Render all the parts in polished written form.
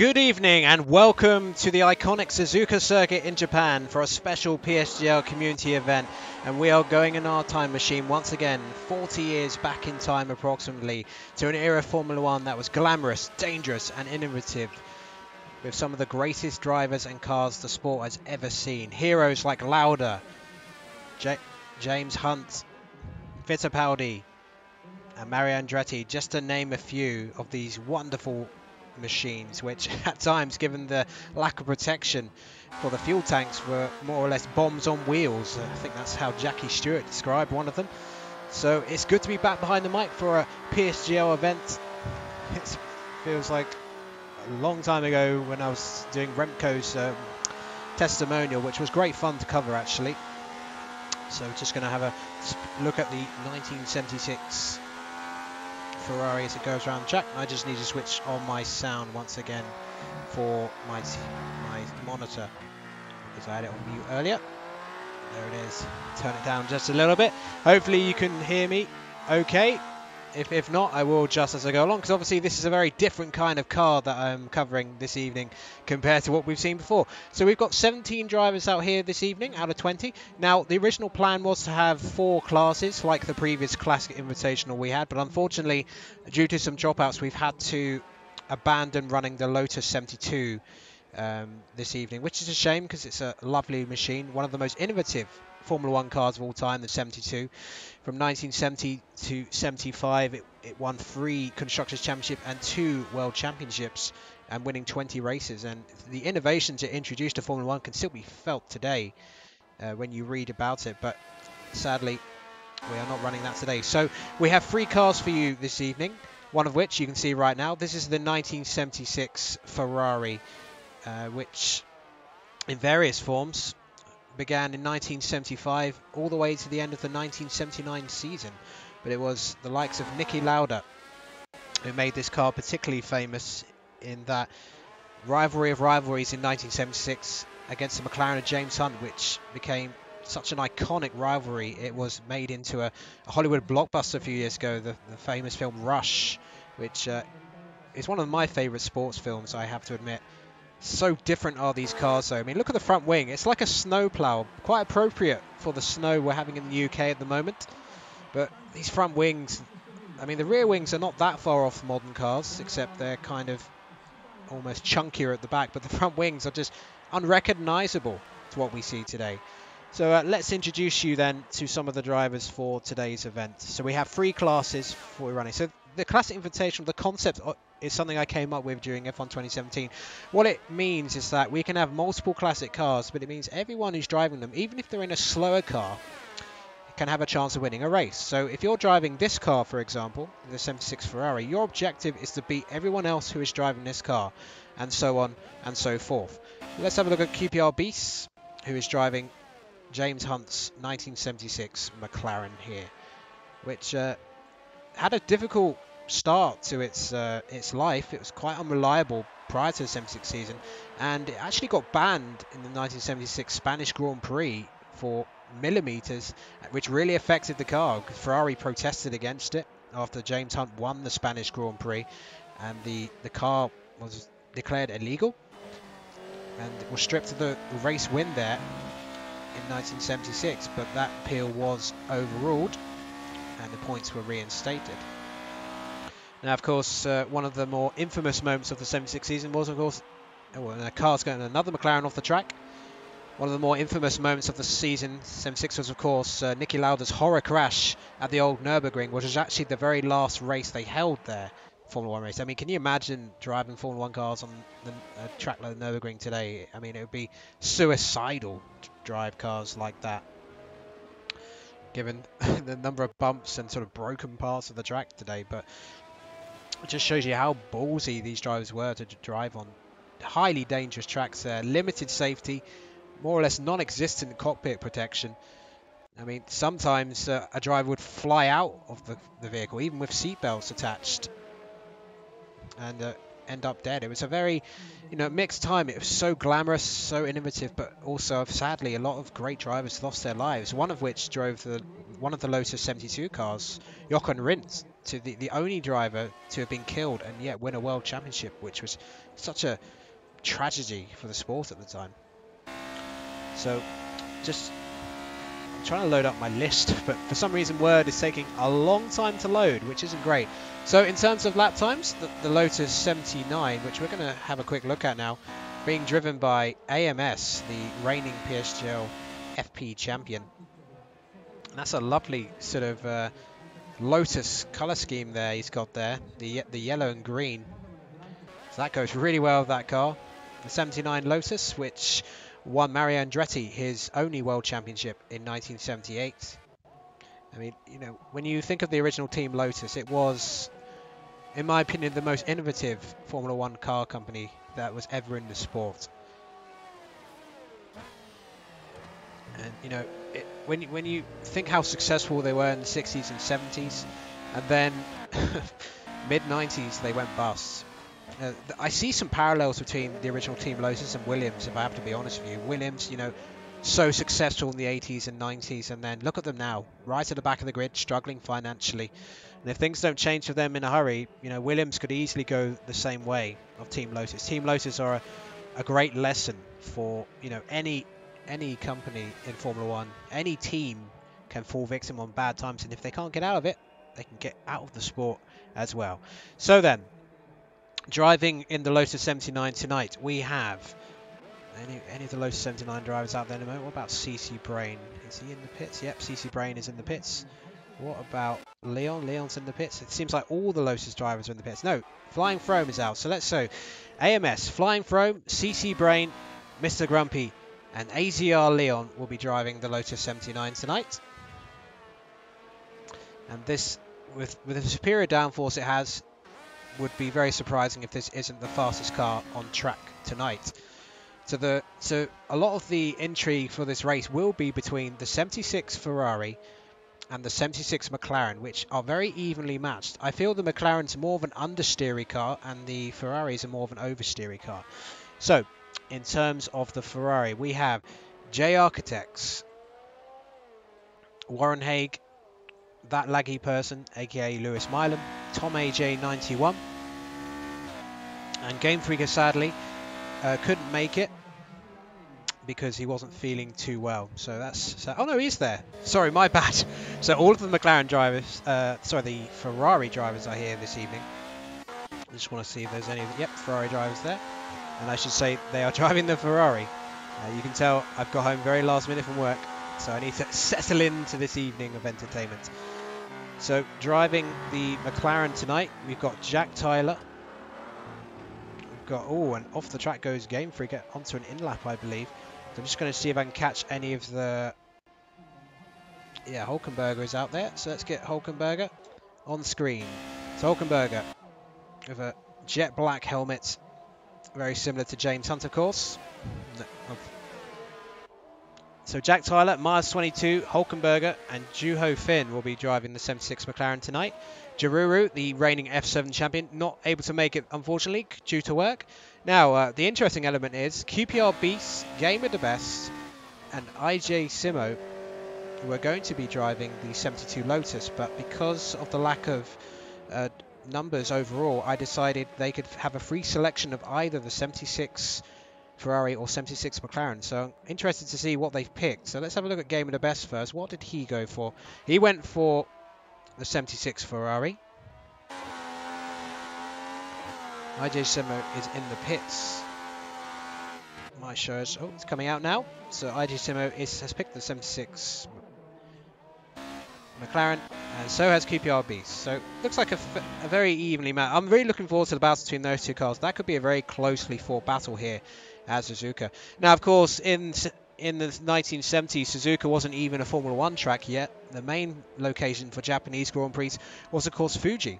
Good evening and welcome to the iconic Suzuka circuit in Japan for a special Psgl community event, and we are going in our time machine once again 40 years back in time approximately to an era of Formula 1 that was glamorous, dangerous and innovative, with some of the greatest drivers and cars the sport has ever seen. Heroes like Lauda, James Hunt, Fittipaldi and Mario Andretti, just to name a few of these wonderful machines, which at times, given the lack of protection for the fuel tanks, were more or less bombs on wheels. I think that's how Jackie Stewart described one of them. So it's good to be back behind the mic for a Psgl event. It feels like a long time ago when I was doing Remco's testimonial, which was great fun to cover actually. So just going to have a look at the 1976 Ferrari as it goes around the track. I just need to switch on my sound once again for my monitor because I had it on mute earlier. There it is. Turn it down just a little bit. Hopefully you can hear me okay. If not, I will adjust as I go along, because obviously this is a very different kind of car that I'm covering this evening compared to what we've seen before. So we've got 17 drivers out here this evening out of 20. Now, the original plan was to have 4 classes like the previous Classic Invitational we had, but unfortunately, due to some dropouts, we've had to abandon running the LOTUS 72 this evening, which is a shame because it's a lovely machine, one of the most innovative Formula 1 cars of all time, the 72. From 1970 to 75, it won 3 Constructors' Championship and 2 World Championships, and winning 20 races. And the innovations it introduced to Formula 1 can still be felt today when you read about it. But sadly, we are not running that today. So we have 3 cars for you this evening, one of which you can see right now. This is the 1976 Ferrari, which in various forms began in 1975 all the way to the end of the 1979 season. But it was the likes of Niki Lauda who made this car particularly famous in that rivalry of rivalries in 1976 against the McLaren of James Hunt, which became such an iconic rivalry. It was made into a Hollywood blockbuster a few years ago, the famous film Rush, which is one of my favourite sports films, I have to admit. So different are these cars though. I mean, look at the front wing. It's like a snowplow, quite appropriate for the snow we're having in the UK at the moment. But these front wings, I mean, the rear wings are not that far off modern cars, except they're kind of almost chunkier at the back. But the front wings are just unrecognisable to what we see today. So let's introduce you then to some of the drivers for today's event. So we have 3 classes for running. So the Classic Invitational, the concept is something I came up with during F1 2017. What it means is that we can have multiple classic cars, but it means everyone who's driving them, even if they're in a slower car, can have a chance of winning a race. So if you're driving this car, for example, the 76 Ferrari, your objective is to beat everyone else who is driving this car, and so on and so forth. Let's have a look at Qprbeasts, who is driving James Hunt's 1976 McLaren here, which had a difficult start to its life. It was quite unreliable prior to the 76 season, and it actually got banned in the 1976 Spanish Grand Prix for millimeters, which really affected the car because Ferrari protested against it after James Hunt won the Spanish Grand Prix, and the car was declared illegal and was stripped of the race win there in 1976, but that appeal was overruled and the points were reinstated. Now, of course, one of the more infamous moments of the 76 season was, of course, a car's going another McLaren off the track. One of the more infamous moments of the season, 76, was, of course, Niki Lauda's horror crash at the old Nürburgring, which was actually the very last race they held there, Formula 1 race. I mean, can you imagine driving Formula 1 cars on a track like the Nürburgring today? I mean, it would be suicidal to drive cars like that, given the number of bumps and sort of broken parts of the track today. But it just shows you how ballsy these drivers were to drive on highly dangerous tracks there. Limited safety, more or less non-existent cockpit protection. I mean, sometimes a driver would fly out of the vehicle, even with seatbelts attached, and end up dead. It was a very, mixed time. It was so glamorous, so innovative, but also, sadly, a lot of great drivers lost their lives. One of which drove one of the Lotus 72 cars, Jochen Rindt, to the only driver to have been killed and yet win a world championship, which was such a tragedy for the sport at the time. So, I'm trying to load up my list, but for some reason Word is taking a long time to load, which isn't great. So in terms of lap times, the Lotus 79, which we're going to have a quick look at now, being driven by AMS, the reigning Psgl FP champion. And that's a lovely sort of Lotus colour scheme there he's got there, the yellow and green. So that goes really well with that car. The 79 Lotus, which won Mario Andretti his only world championship in 1978. I mean, when you think of the original Team Lotus, it was, in my opinion, the most innovative Formula 1 car company that was ever in the sport. And, when you think how successful they were in the 60s and 70s, and then mid-90s they went bust. I see some parallels between the original Team Lotus and Williams, if I have to be honest with you. Williams, so successful in the 80s and 90s, and then look at them now, right at the back of the grid, struggling financially. And if things don't change for them in a hurry, Williams could easily go the same way of Team Lotus. Team Lotus are a great lesson for, any company in Formula 1. Any team can fall victim on bad times, and if they can't get out of it, they can get out of the sport as well. So then, driving in the Lotus 79 tonight, we have Any of the Lotus 79 drivers out there in a moment? What about CCBRAIN? Is he in the pits? Yep, CCBRAIN is in the pits. What about Leon? Leon's in the pits. It seems like all the Lotus drivers are in the pits. No, FlyingFrome is out. So let's so AMS, FlyingFrome, CCBRAIN, MrGrumpy, and AZR Leon will be driving the Lotus 79 tonight. And this, with the superior downforce it has, would be very surprising if this isn't the fastest car on track tonight. So a lot of the intrigue for this race will be between the 76 Ferrari and the 76 McLaren, which are very evenly matched. I feel the McLaren's more of an understeery car and the Ferraris are more of an oversteery car. So, in terms of the Ferrari, we have Jayarchitects, WarrenHague, that laggy person, aka Lewis Milam, Tom AJ91, and Gamefreaker sadly couldn't make it because he wasn't feeling too well. So that's... oh no, he's there. Sorry, my bad. So all of the McLaren drivers, sorry, the Ferrari drivers are here this evening. I just want to see if there's any... Yep, Ferrari drivers there. And I should say they are driving the Ferrari. You can tell I've got home very last minute from work, so I need to settle into this evening of entertainment. So driving the McLaren tonight, we've got Jack Tyler. We've got... oh, and off the track goes Gamefreaker onto an in-lap, I believe. So I'm just going to see if I can catch any of the... yeah, Hulkenburger is out there. So let's get Hulkenburger on screen. So Hulkenburger with a jet black helmet, very similar to James Hunt, of course. So Jack Tyler, Mars 22, Hulkenburger, and Juhofin will be driving the 76 McLaren tonight. Jaruru, the reigning F7 champion, not able to make it, unfortunately, due to work. Now, the interesting element is Qprbeasts, GamingAlimonda, and IJ Simo were going to be driving the 72 Lotus, but because of the lack of numbers overall, I decided they could have a free selection of either the 76 Ferrari or 76 McLaren. So I'm interested to see what they've picked. So let's have a look at GamingAlimonda first. What did he go for? He went for the 76 Ferrari. IJ Simo is in the pits. My shows. Oh, it's coming out now. So IJ Simo has picked the 76 McLaren, and so has Qprbeasts. So looks like a very evenly matched. I'm really looking forward to the battle between those two cars. That could be a very closely fought battle here at Suzuka. Now, of course, in the 1970s, Suzuka wasn't even a Formula 1 track yet. The main location for Japanese Grand Prix was, of course, Fuji,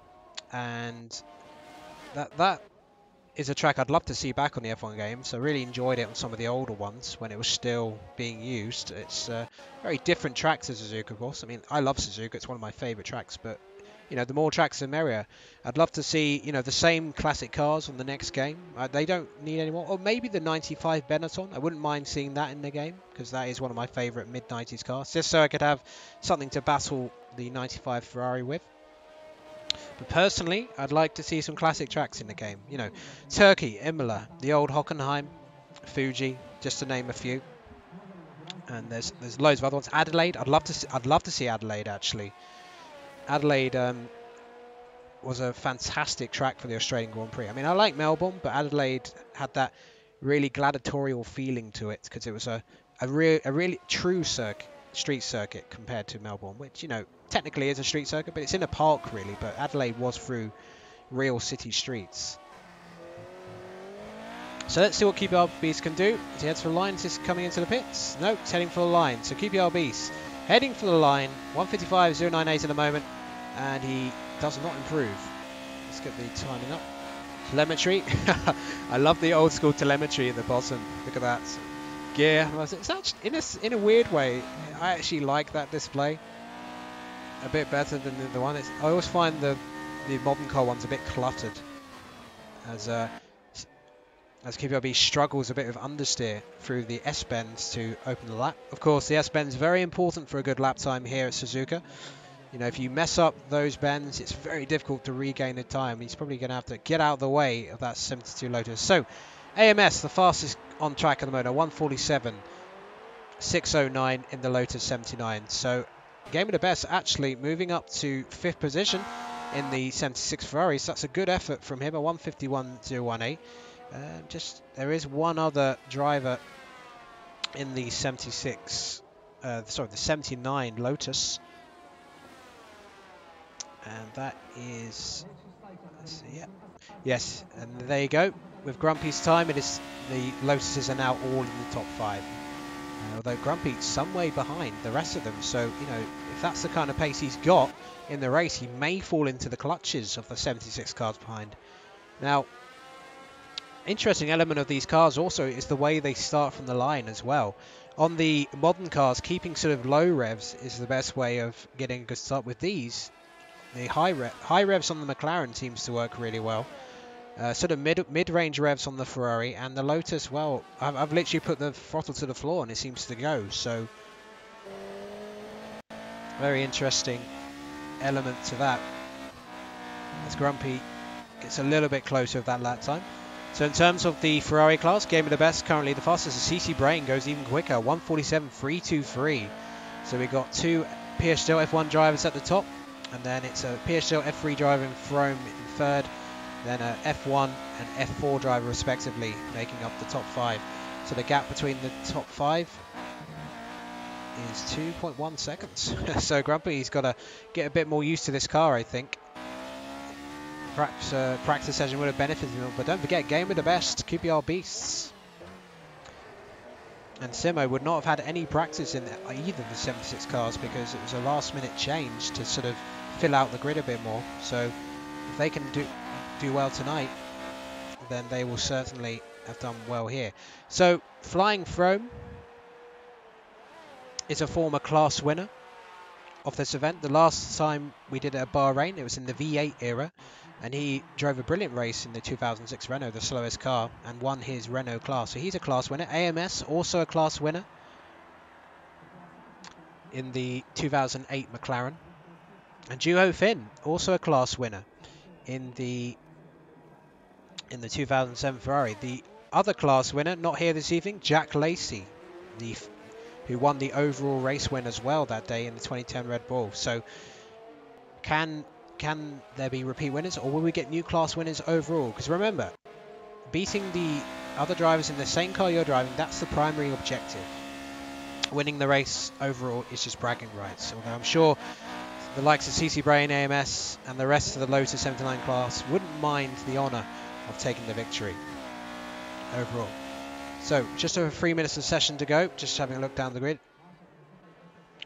and that is a track I'd love to see back on the F1 game. So I really enjoyed it on some of the older ones when it was still being used. It's a very different track to Suzuka, of course. I mean, I love Suzuka. It's one of my favourite tracks, but you know, the more tracks the merrier. I'd love to see, you know, the same classic cars on the next game. They don't need any more. Or maybe the 95 Benetton. I wouldn't mind seeing that in the game, because that is one of my favourite mid-90s cars, just so I could have something to battle the 95 Ferrari with. But personally, I'd like to see some classic tracks in the game. You know, Turkey, Imola, the old Hockenheim, Fuji, just to name a few. And there's loads of other ones. Adelaide, I'd love to see Adelaide actually. Adelaide was a fantastic track for the Australian Grand Prix. I mean, I like Melbourne, but Adelaide had that really gladiatorial feeling to it, because it was a really true street circuit compared to Melbourne, which, you know, technically is a street circuit, but it's in a park really. But Adelaide was through real city streets. So let's see what Qprbeasts can do. He heads for the line. Is this coming into the pits? No, it's heading for the line. So Qprbeasts heading for the line. 1:55.098 at the moment, and he does not improve. Let's get the timing up. Telemetry. I love the old school telemetry at the bottom. Look at that. Gear. It's actually, in a weird way, I actually like that display a bit better than the one. I always find the modern car ones a bit cluttered, as Qprbeasts struggles a bit with understeer through the S-bends to open the lap. Of course, the S-bends very important for a good lap time here at Suzuka. You know, if you mess up those bends, it's very difficult to regain the time. He's probably going to have to get out of the way of that 72 Lotus. So, AMS, the fastest on track at the moment, 1:47.609 in the Lotus 79. So, GamingAlimonda actually moving up to 5th position in the 76 Ferrari. So that's a good effort from him, a 1:51.018. There is one other driver in the 76, sorry, the 79 Lotus, and that is, let's see, yeah, yes, and there you go. With Grumpy's time, it is the Lotuses are now all in the top 5. Although Grumpy's some way behind the rest of them, so you know if that's the kind of pace he's got in the race, he may fall into the clutches of the 76 cars behind. Now, interesting element of these cars also is the way they start from the line as well. On the modern cars, keeping sort of low revs is the best way of getting a good start. With these, the high revs on the McLaren seems to work really well. Sort of mid-range revs on the Ferrari, and the Lotus, well, I've literally put the throttle to the floor and it seems to go. So very interesting element to that, as Grumpy gets a little bit closer with that lap time. So in terms of the Ferrari class, Game of the Best, currently the fastest. The CCBRAIN goes even quicker, 1:47.323. So we've got 2 Psgl F1 drivers at the top, and then it's a Psgl F3 driver in Frome in third, then a F1 and F4 driver respectively, making up the top 5. So the gap between the top 5 is 2.1 seconds. So Grumpy's got to get a bit more used to this car, I think. Perhaps practice session would have benefited him, but don't forget, Game of the Best, Qprbeasts. And Simo would not have had any practice in either of the 76 cars because it was a last minute change to sort of fill out the grid a bit more. So if they can do well tonight, then they will certainly have done well here. So FlyingFrome is a former class winner of this event. The last time we did it at Bahrain, it was in the V8 era, and he drove a brilliant race in the 2006 Renault, the slowest car, and won his Renault class. So he's a class winner. AMS, also a class winner in the 2008 McLaren. And Juhofin, also a class winner in the 2007 Ferrari. The other class winner, not here this evening, Jack Lacey, who won the overall race win as well that day in the 2010 Red Bull. So can there be repeat winners, or will we get new class winners overall? Because remember, beating the other drivers in the same car you're driving, that's the primary objective. Winning the race overall is just bragging rights. Although I'm sure the likes of CCBRAIN, AMS and the rest of the Lotus 79 class wouldn't mind the honour of taking the victory overall. So just over 3 minutes of session to go, just having a look down the grid.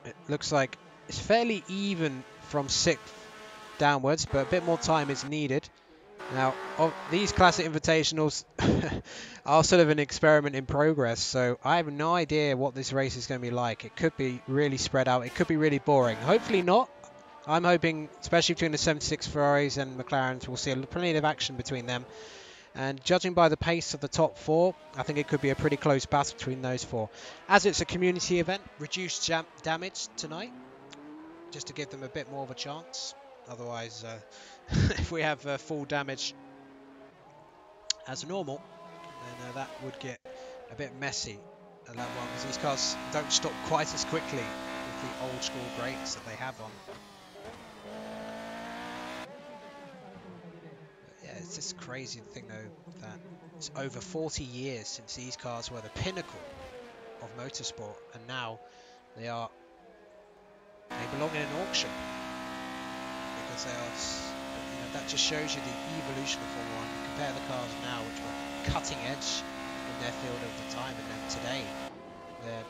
It looks like it's fairly even from 6th downwards, but a bit more time is needed. Now, these classic invitationals are sort of an experiment in progress, so I have no idea what this race is going to be like. It could be really spread out, it could be really boring. Hopefully not. I'm hoping, especially between the 76 Ferraris and McLarens, we'll see plenty of action between them. And judging by the pace of the top 4, I think it could be a pretty close battle between those 4. As it's a community event, reduced damage tonight, just to give them a bit more of a chance. Otherwise, if we have full damage as normal, then that would get a bit messy at lap 1, because these cars don't stop quite as quickly with the old school brakes that they have on. Yeah, it's just crazy to think though that it's over 40 years since these cars were the pinnacle of motorsport, and now they belong in an auction. Because they are, that just shows you the evolution of Formula 1. You compare the cars now, which were cutting edge in their field at the time, and then today they're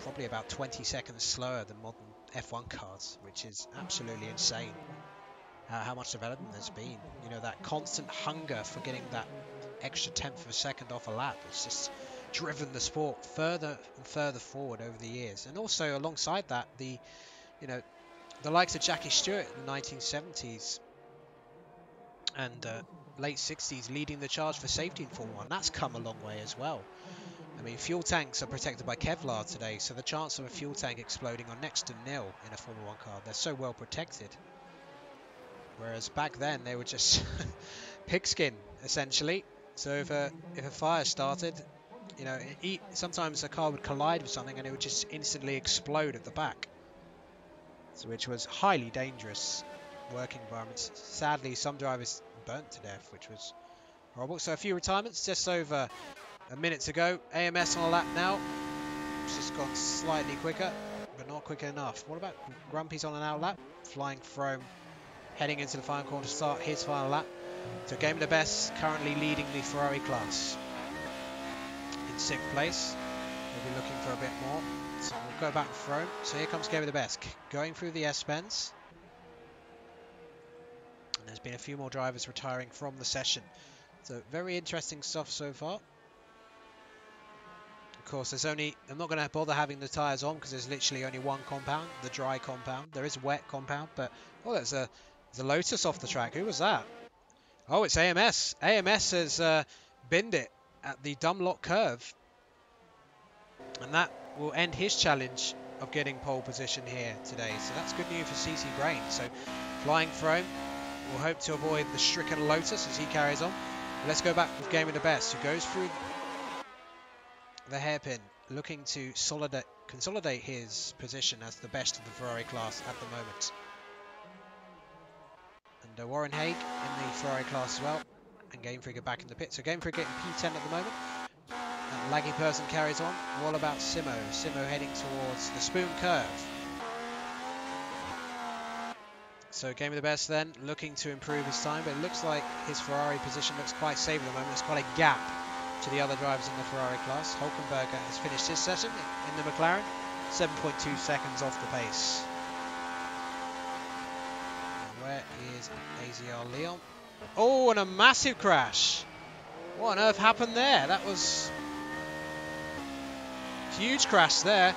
probably about 20 seconds slower than modern F1 cars, which is absolutely insane. How much development there's been. That constant hunger for getting that extra tenth of a second off a lap. It's just driven the sport further and further forward over the years. And also alongside that, the likes of Jackie Stewart in the 1970s and late 60s leading the charge for safety in Formula 1. That's come a long way as well. I mean, fuel tanks are protected by Kevlar today, so the chance of a fuel tank exploding are next to nil in a Formula 1 car. They're so well protected. Whereas back then they were just pigskin, essentially. So if a fire started, sometimes a car would collide with something and it would just instantly explode at the back. So which was highly dangerous working environments. Sadly, some drivers burnt to death, which was Horrible. So a few retirements just over a minute to go. AMS on a lap now. It's just gone slightly quicker, but not quick enough. What about Grumpy's on an out lap? FlyingFrome heading into the final corner to start his final lap. So GamingAlimonda currently leading the Ferrari class in 6th place. We'll be looking for a bit more. So we'll go back to Frome. So here comes GamingAlimonda going through the S-Bends. And there's been a few more drivers retiring from the session. So very interesting stuff so far. Of course, there's only, I'm not going to bother having the tyres on because there's literally only one compound, the dry compound. There is a wet compound, but oh, there's a LOTUS off the track. Who was that? Oh, it's AMS. AMS has binned it at the Dunlop curve. And that will end his challenge of getting pole position here today. So that's good news for CCBRAIN. So FlyingFrome will hope to avoid the stricken LOTUS as he carries on. But let's go back with GamingAlimonda, who goes through the hairpin, looking to consolidate his position as the best of the Ferrari class at the moment. And WarrenHague in the Ferrari class as well, and Gamefreaker back in the pit. So Gamefreaker in P10 at the moment. That laggy person carries on. What about Simo? Simo heading towards the spoon curve. So GamingAlimonda then looking to improve his time, but it looks like his Ferrari position looks quite safe at the moment. There's quite a gap to the other drivers in the Ferrari class. Hulkenburger has finished his session in the McLaren, 7.2 seconds off the pace. And where is AZR Leon? Oh, and a massive crash. What on earth happened there? That was a huge crash there.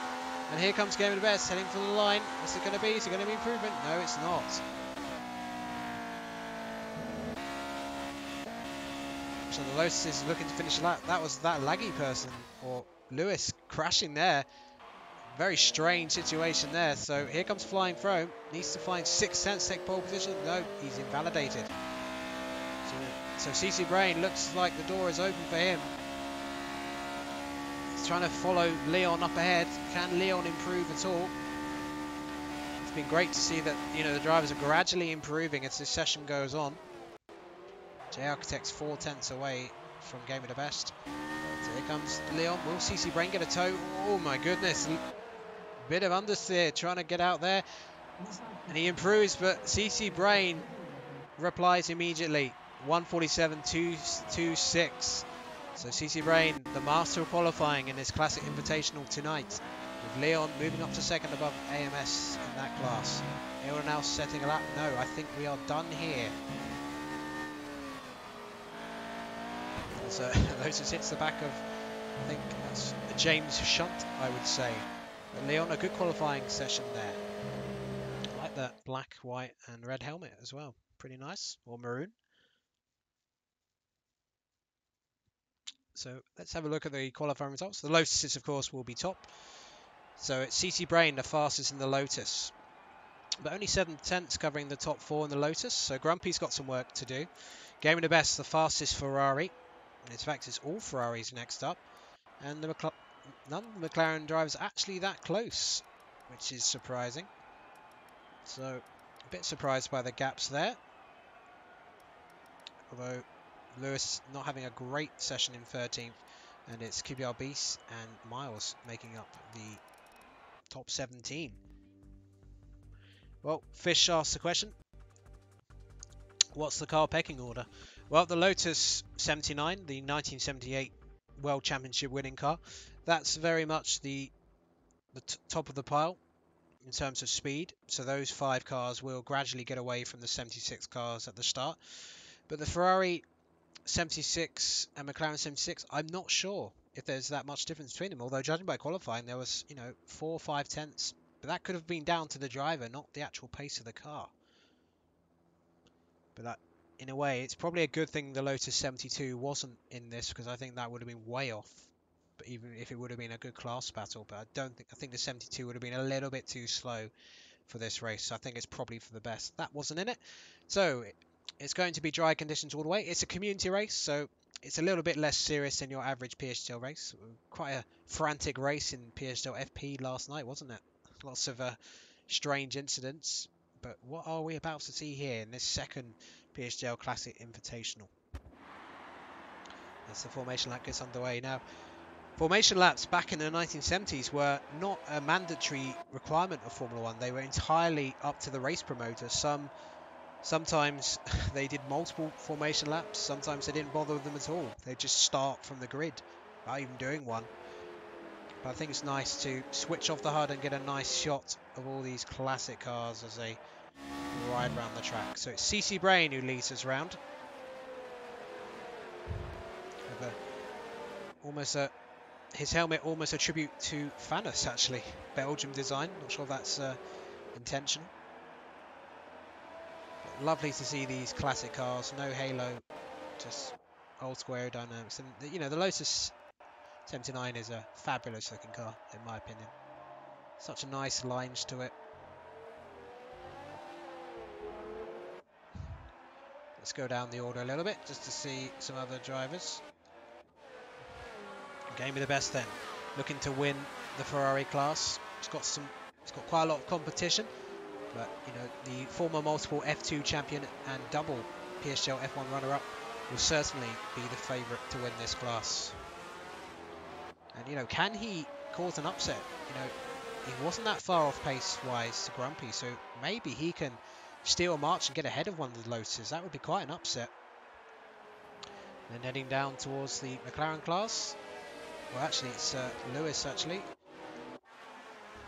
And here comes GamingAlimonda heading for the line. What's it going to be? Is it going to be improvement? No, it's not. So the Lotus is looking to finish a lap. That was that laggy person, or Lewis, crashing there. Very strange situation there. So here comes FlyingFrome. Needs to find 6/10 take pole position. No, he's invalidated. So CCBRAIN looks like the door is open for him. He's trying to follow Leon up ahead. Can Leon improve at all? It's been great to see that, you know, the drivers are gradually improving as this session goes on. Jayarchitects 4/10 away from GamingAlimonda. So here comes Leon. Will CCBRAIN get a tow? Oh my goodness. Bit of understeer trying to get out there. And he improves, but CCBRAIN replies immediately. 1:47.226. So CCBRAIN, the master of qualifying in this classic invitational tonight. With Leon moving up to second above AMS in that class. Anyone else setting a lap? No, I think we are done here. So Lotus hits the back of, I think that's James Shunt, I would say. But Leon, a good qualifying session there. I like that black, white and red helmet as well. Pretty nice. Or maroon. So let's have a look at the qualifying results. The Lotuses, of course, will be top. So it's CCBRAIN, the fastest in the Lotus. But only 7/10 covering the top 4 in the Lotus. So Grumpy's got some work to do. GamingAlimonda, the fastest Ferrari. In fact, it's all Ferraris next up. And the none of the McLaren drivers are actually that close, which is surprising. So a bit surprised by the gaps there. Although Lewis not having a great session in 13th, and it's Qprbeasts and Miles making up the top 17. Well, Fish asked the question, what's the car pecking order? Well, the Lotus 79, the 1978 World Championship winning car, that's very much the top of the pile in terms of speed. So those 5 cars will gradually get away from the 76 cars at the start. But the Ferrari 76 and McLaren 76, I'm not sure if there's that much difference between them. Although judging by qualifying, there was, 4 or 5 tenths. But that could have been down to the driver, not the actual pace of the car. But that, in a way, it's probably a good thing the Lotus 72 wasn't in this, because I think that would have been way off. But even if it would have been a good class battle, but I think the 72 would have been a little bit too slow for this race. So I think it's probably for the best that wasn't in it. So it's going to be dry conditions all the way. It's a community race, so it's a little bit less serious than your average PSGL race. Quite a frantic race in PSGL FP last night, wasn't it? Lots of strange incidents. But what are we about to see here in this second PSGL Classic Invitational? as the formation lap gets underway. Now, formation laps back in the 1970s were not a mandatory requirement of Formula One. They were entirely up to the race promoter. Sometimes they did multiple formation laps. Sometimes they didn't bother with them at all. They just start from the grid without even doing one. But I think it's nice to switch off the HUD and get a nice shot of all these classic cars as they ride around the track. So it's CCBRAIN who leads us round. With his helmet almost a tribute to Fanis, actually. Belgium design. Not sure if that's intentional. But lovely to see these classic cars. No halo, just old school aerodynamics. And you know, the Lotus 79 is a fabulous looking car, in my opinion. Such a nice lines to it. Let's go down the order a little bit just to see some other drivers. Game of the best then, looking to win the Ferrari class. It's got quite a lot of competition, but you know, the former multiple F2 champion and double Psgl F1 runner-up will certainly be the favourite to win this class. And you know, can he cause an upset? You know, he wasn't that far off pace-wise to Grumpy, so maybe he can steal a march and get ahead of one of the Lotuses. That would be quite an upset. Then heading down towards the McLaren class. Well, actually, it's Lewis, actually,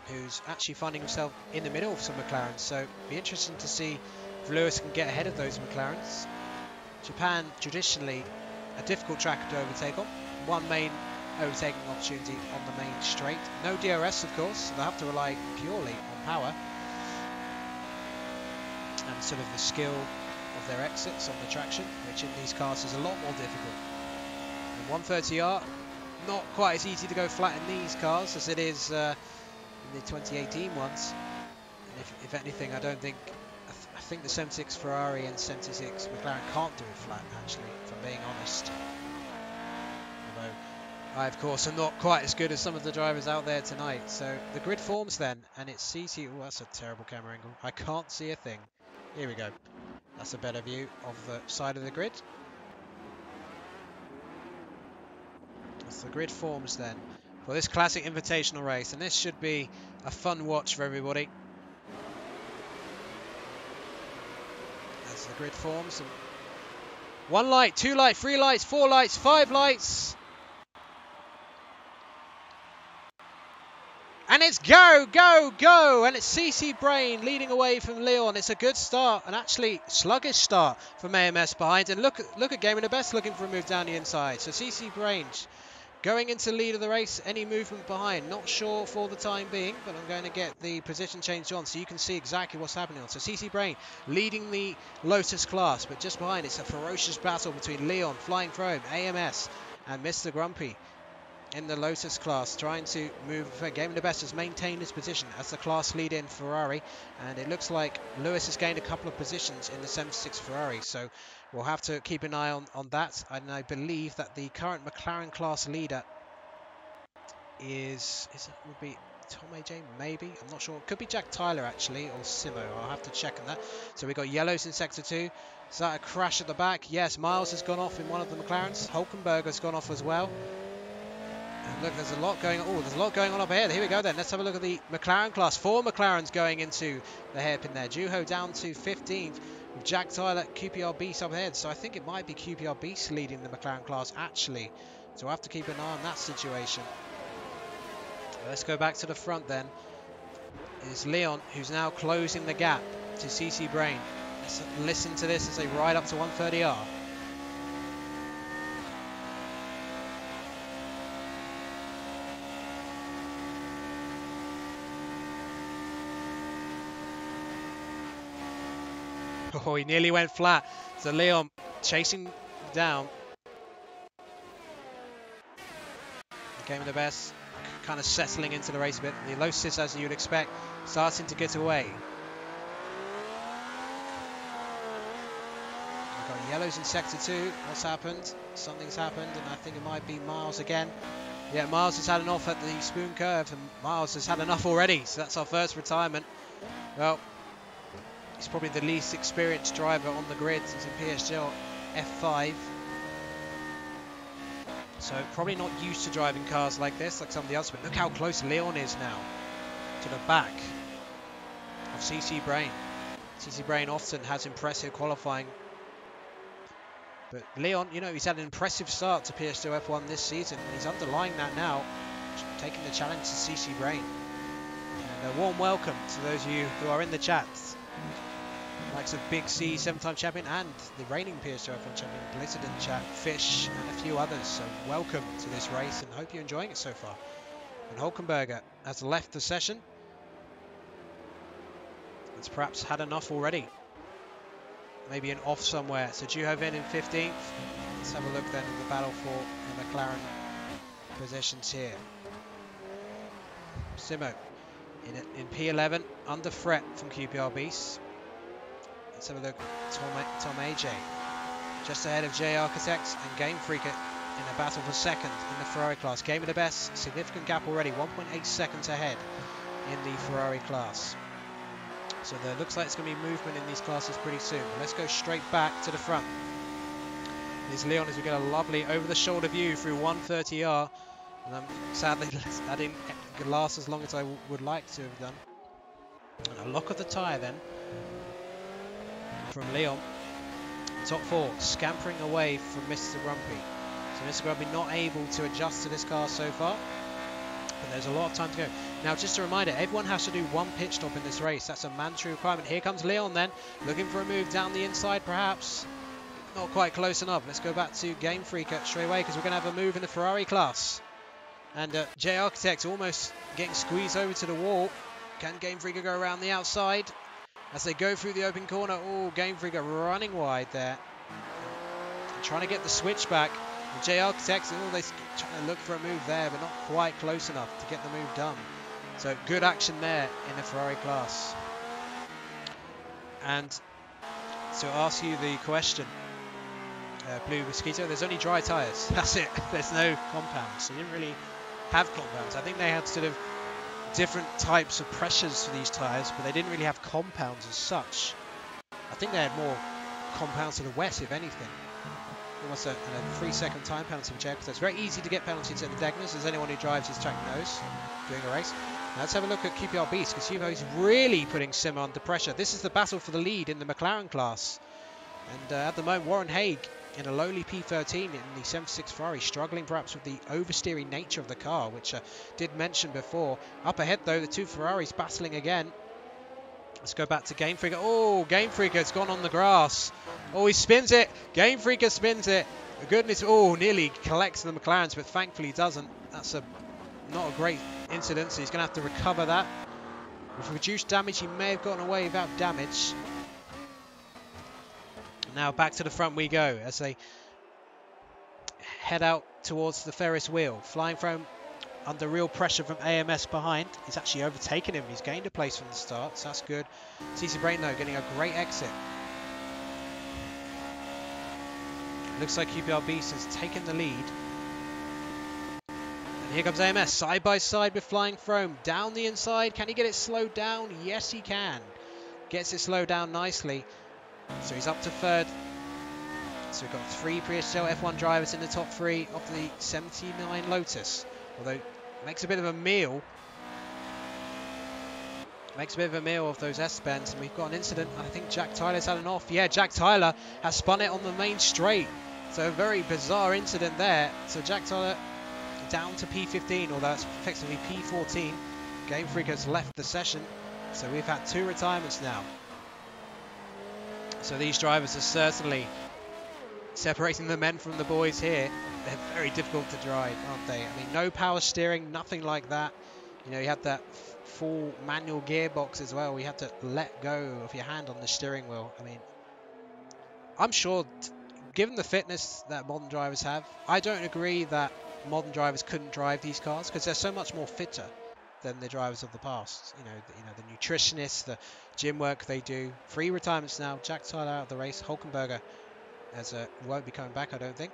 who's actually finding himself in the middle of some McLarens. So it'll be interesting to see if Lewis can get ahead of those McLarens. Japan, traditionally, a difficult track to overtake on. One main overtaking opportunity on the main straight. No DRS, of course, so they'll have to rely purely on power and sort of the skill of their exits on the traction, which in these cars is a lot more difficult. And 130R, not quite as easy to go flat in these cars as it is in the 2018 ones. And if anything, I think the 76 Ferrari and 76 McLaren can't do it flat, actually, if I'm being honest. Although I, of course, am not quite as good as some of the drivers out there tonight. So the grid forms then, and it's CC. Oh, that's a terrible camera angle. I can't see a thing. Here we go. That's a better view of the side of the grid. As the grid forms then for this classic invitational race, and this should be a fun watch for everybody. As the grid forms, and 1 light, 2 light, 3 lights, 4 lights, 5 lights. And it's go, go, go! And it's CCBRAIN leading away from Leon. It's a good start, and actually sluggish start from AMS behind. And look at Game of the Best looking for a move down the inside. So CCBRAIN going into the lead of the race. Any movement behind? Not sure for the time being, but I'm going to get the position changed on so you can see exactly what's happening on. So CCBRAIN leading the Lotus class, but just behind it's a ferocious battle between Leon, FlyingFrome, AMS, and MrGrumpy in the Lotus class, trying to move. Game of the Best has maintained his position as the class leader in Ferrari, and it looks like Lewis has gained a couple of positions in the 76 Ferrari, so we'll have to keep an eye on that. And I believe that the current McLaren class leader would be Tom AJ, maybe, I'm not sure. It could be Jack Tyler actually, or Simo. I'll have to check on that. So we've got yellows in sector 2. Is that a crash at the back? Yes, Miles has gone off in one of the McLarens. Hulkenburger has gone off as well. And look, there's a lot going on. Oh, there's a lot going on up here. Here we go then. Let's have a look at the McLaren class. 4 McLarens going into the hairpin there. Juho down to 15th with Jack Tyler, Qprbeasts up ahead. So I think it might be Qprbeasts leading the McLaren class actually. So we'll have to keep an eye on that situation. Let's go back to the front then. It's Leon who's now closing the gap to CCBRAIN. Let's listen to this as they ride up to 130R. Oh, he nearly went flat. So Leon chasing down. Game of the Best, kind of settling into the race a bit. The Lotus, as you'd expect, starting to get away. We've got yellows in sector 2. What's happened? Something's happened, and I think it might be Miles again. Yeah, Miles has had enough at the spoon curve, and Miles has had enough already. So that's our first retirement. Well, he's probably the least experienced driver on the grid. He's in Psgl F5. So probably not used to driving cars like this, like some of the others, but look how close Leon is now to the back of CCBRAIN. CCBRAIN often has impressive qualifying, but Leon, you know, he's had an impressive start to PS2 F1 this season, and he's underlying that now, taking the challenge to CCBRAIN. And a warm welcome to those of you who are in the chats, likes of Big C, 7-time champion, and the reigning PS2 F1 champion, Blizzard in the chat, Fish, and a few others. So welcome to this race, and hope you're enjoying it so far. And Hulkenburger has left the session. It's perhaps had enough already. Maybe an off somewhere. So Juhofin in 15th. Let's have a look then at the battle for the McLaren positions here. Simo in P11, under threat from Qprbeasts. Let's have a look. Tom AJ just ahead of Jayarchitects and Gamefreaker in a battle for second in the Ferrari class. Game of the best, significant gap already, 1.8 seconds ahead in the Ferrari class. So there looks like it's going to be movement in these classes pretty soon. But let's go straight back to the front. Here's Leon as we get a lovely over-the-shoulder view through 130R. And sadly, that didn't last as long as I would like to have done. And a lock of the tyre then from Leon. Top 4 scampering away from MrGrumpy. So MrGrumpy not able to adjust to this car so far. But there's a lot of time to go. Now, just a reminder, everyone has to do one pit stop in this race. That's a mandatory requirement. Here comes Leon then, looking for a move down the inside, perhaps. Not quite close enough. Let's go back to Gamefreaker straight away, because we're going to have a move in the Ferrari class. And Jayarchitects almost getting squeezed over to the wall. Can Gamefreaker go around the outside? As they go through the open corner, oh, Gamefreaker running wide there. And trying to get the switch back. And Jayarchitects, oh, they're trying to look for a move there, but not quite close enough to get the move done. So good action there in the Ferrari class. And to ask you the question, Blue Mosquito, there's only dry tyres. That's it. There's no compounds. So you didn't really have compounds. I think they had sort of different types of pressures for these tyres, but they didn't really have compounds as such. I think they had more compounds to the wet, if anything. Almost a 3-second time penalty for Jayarchitects. It's very easy to get penalties at the Degners, as anyone who drives his track knows during a race. Now let's have a look at Qprbeasts, because you know he's really putting Simmer under pressure. This is the battle for the lead in the McLaren class. And at the moment, WarrenHague in a lowly P13 in the 76 Ferrari, struggling perhaps with the oversteering nature of the car, which I did mention before. Up ahead, though, the two Ferraris battling again. Let's go back to Gamefreaker. Oh, Gamefreaker's gone on the grass. Oh, he spins it. Gamefreaker spins it. Goodness, oh, nearly collects the McLarens, but thankfully doesn't. That's not a great incident, so he's going to have to recover that. With reduced damage, he may have gotten away without damage. Now back to the front we go as they head out towards the Ferris wheel. FlyingFrome under real pressure from AMS behind. He's actually overtaken him. He's gained a place from the start, so that's good. CCBRAIN, though, getting a great exit. Looks like Qprbeasts has taken the lead. And here comes AMS, side by side with FlyingFrome. Down the inside. Can he get it slowed down? Yes, he can. Gets it slowed down nicely. So he's up to third. So we've got 3 PSL F1 drivers in the top 3 of the 79 Lotus. Although makes a bit of a meal. Makes a bit of a meal of those S-bends. And we've got an incident. I think Jack Tyler's had an off. Yeah, Jack Tyler has spun it on the main straight. So a very bizarre incident there. So Jack Tyler down to P15, although it's effectively P14. Gamefreaker has left the session. So we've had 2 retirements now. So these drivers are certainly separating the men from the boys here. They're very difficult to drive, aren't they? I mean, no power steering, nothing like that. You know, you had that full manual gearbox as well. You had to let go of your hand on the steering wheel. I mean, I'm sure, given the fitness that modern drivers have, I don't agree that modern drivers couldn't drive these cars, because they're so much more fitter than the drivers of the past. You know, the nutritionists, the gym work they do. 3 retirements now. Jack Tyler out of the race. Hulkenburger won't be coming back, I don't think.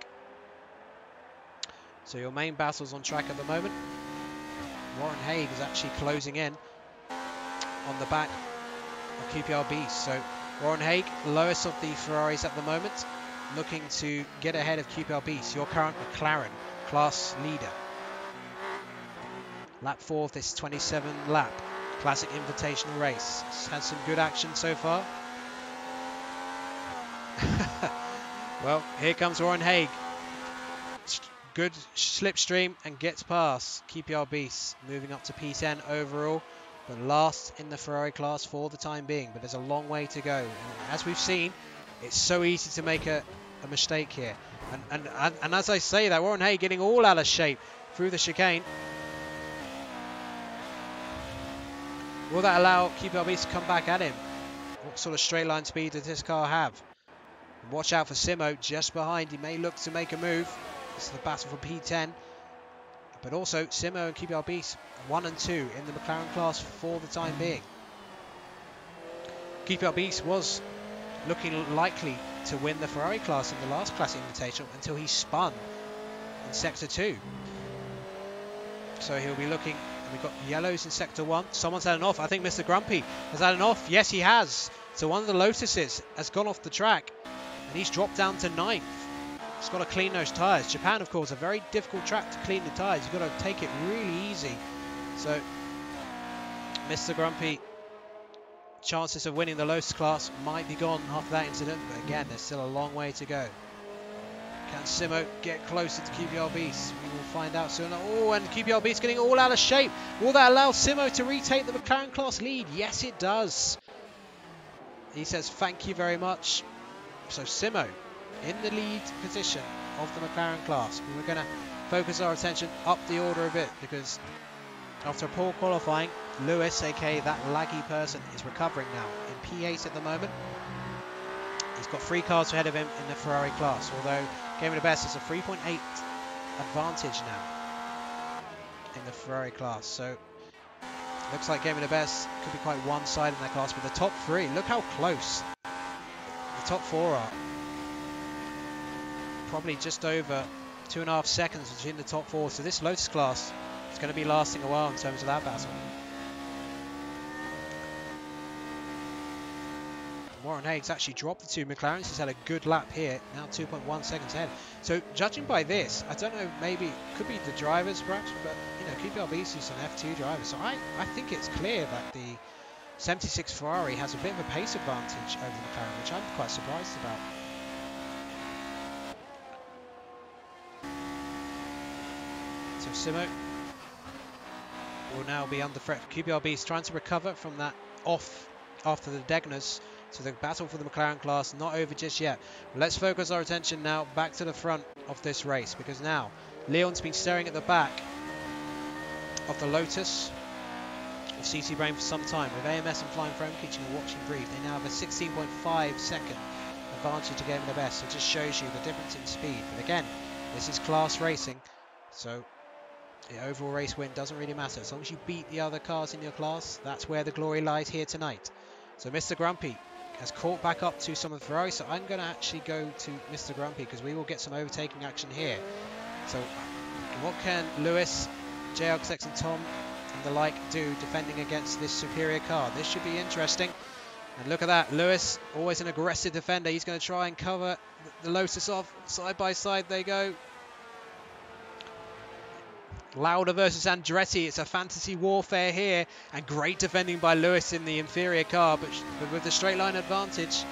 So your main battle's on track at the moment. WarrenHague is actually closing in on the back of Qprbeasts. So WarrenHague, lowest of the Ferraris at the moment, looking to get ahead of Qprbeasts, your current McLaren class leader. Lap 4 of this 27 lap classic invitational race. It's had some good action so far. Well, here comes WarrenHague. Good slipstream and gets past Qprbeasts, moving up to P10 overall, but last in the Ferrari class for the time being. But there's a long way to go. And as we've seen, it's so easy to make a mistake here. And as I say that, WarrenHague getting all out of shape through the chicane. Will that allow Qprbeasts to come back at him? What sort of straight line speed does this car have? Watch out for Simo just behind. He may look to make a move. This is the battle for P10. But also Simo and Qprbeasts 1 and 2 in the McLaren class for the time being. Qprbeasts was looking likely to win the Ferrari class in the last Classic Invitational until he spun in Sector 2. So he'll be looking. We've got yellows in Sector 1. Someone's had an off. I think MrGrumpy has had an off. Yes, he has. So one of the Lotuses has gone off the track. And he's dropped down to 9th. He's got to clean those tyres. Japan, of course, a very difficult track to clean the tyres. You've got to take it really easy. So MrGrumpy, chances of winning the Lotus class might be gone after that incident. But again, there's still a long way to go. Can Simo get closer to Qprbeasts? We will find out soon. Oh, and Qprbeasts getting all out of shape. Will that allow Simo to retake the McLaren class lead? Yes, it does. He says thank you very much. So Simo in the lead position of the McLaren class. We're going to focus our attention up the order a bit because after a poor qualifying, Lewis, aka that laggy person, is recovering now in P8 at the moment. He's got 3 cars ahead of him in the Ferrari class, although GamingAlimonda is a 3.8 advantage now in the Ferrari class. So looks like GamingAlimonda could be quite one-sided in that class, but the top 3, look how close the top 4 are. Probably just over 2.5 seconds between the top 4. So this Lotus class is going to be lasting a while in terms of that battle. WarrenHague's actually dropped the 2 McLarens. He's had a good lap here, now 2.1 seconds ahead. So judging by this, I don't know, maybe it could be the drivers perhaps, but you know, Qprbeasts is an F2 driver. So I think it's clear that the 76 Ferrari has a bit of a pace advantage over the McLaren, which I'm quite surprised about. So Simo will now be under threat. Qprbeasts trying to recover from that off after the Degners. So the battle for the McLaren class not over just yet. Let's focus our attention now back to the front of this race, because now Leon's been staring at the back of the Lotus of CCBRAIN for some time. With AMS and FlyingFrome keeping a watching brief, they now have a 16.5 second advantage to GamingAlimonda. So it just shows you the difference in speed. But again, this is class racing, so the overall race win doesn't really matter. As long as you beat the other cars in your class, that's where the glory lies here tonight. So MrGrumpy has caught back up to some of the Ferrari, so I'm going to actually go to MrGrumpy because we will get some overtaking action here. So what can Lewis, Jayarchitects and Tom and the like do defending against this superior car? This should be interesting. And look at that, Lewis, always an aggressive defender. He's going to try and cover the Lotus off. Side by side they go. Lauda versus Andretti, it's a fantasy warfare here, and great defending by Lewis in the inferior car, but with the straight line advantage.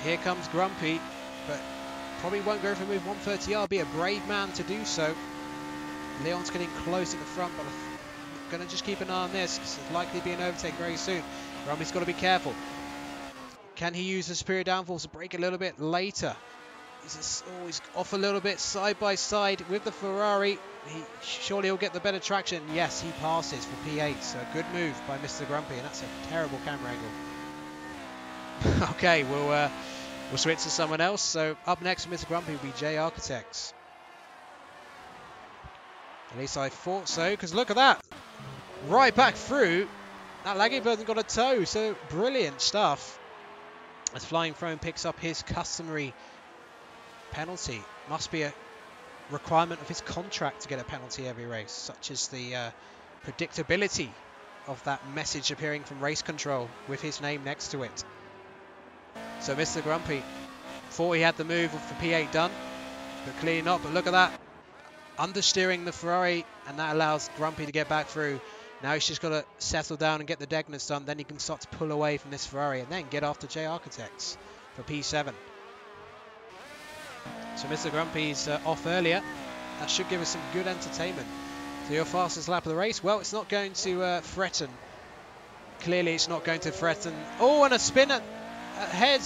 Here comes Grumpy, but probably won't go for a move 130R, be a brave man to do so. Leon's getting close at the front, but I'm going to just keep an eye on this, because it's likely to be an overtake very soon. Grumpy's got to be careful. Can he use the superior downforce to brake a little bit later? He's always off a little bit side by side with the Ferrari. Surely he'll get the better traction. Yes, he passes for P8. So a good move by MrGrumpy, and that's a terrible camera angle. Okay, we'll switch to someone else. So up next for MrGrumpy will be Jayarchitects. At least I thought so, because look at that. Right back through. That laggy person got a toe, so brilliant stuff. As FlyingFrome picks up his customary penalty. Must be a requirement of his contract to get a penalty every race, such as the predictability of that message appearing from race control with his name next to it. So MrGrumpy thought he had the move of the P8 done, but clearly not. But look at that, understeering the Ferrari, and that allows Grumpy to get back through. Now he's just got to settle down and get the degness done, then he can start to pull away from this Ferrari and then get after Jayarchitects for P7. So Mr. Grumpy's off earlier. That should give us some good entertainment. So your fastest lap of the race? Well, it's not going to threaten. Clearly it's not going to threaten. Oh, and a spin ahead.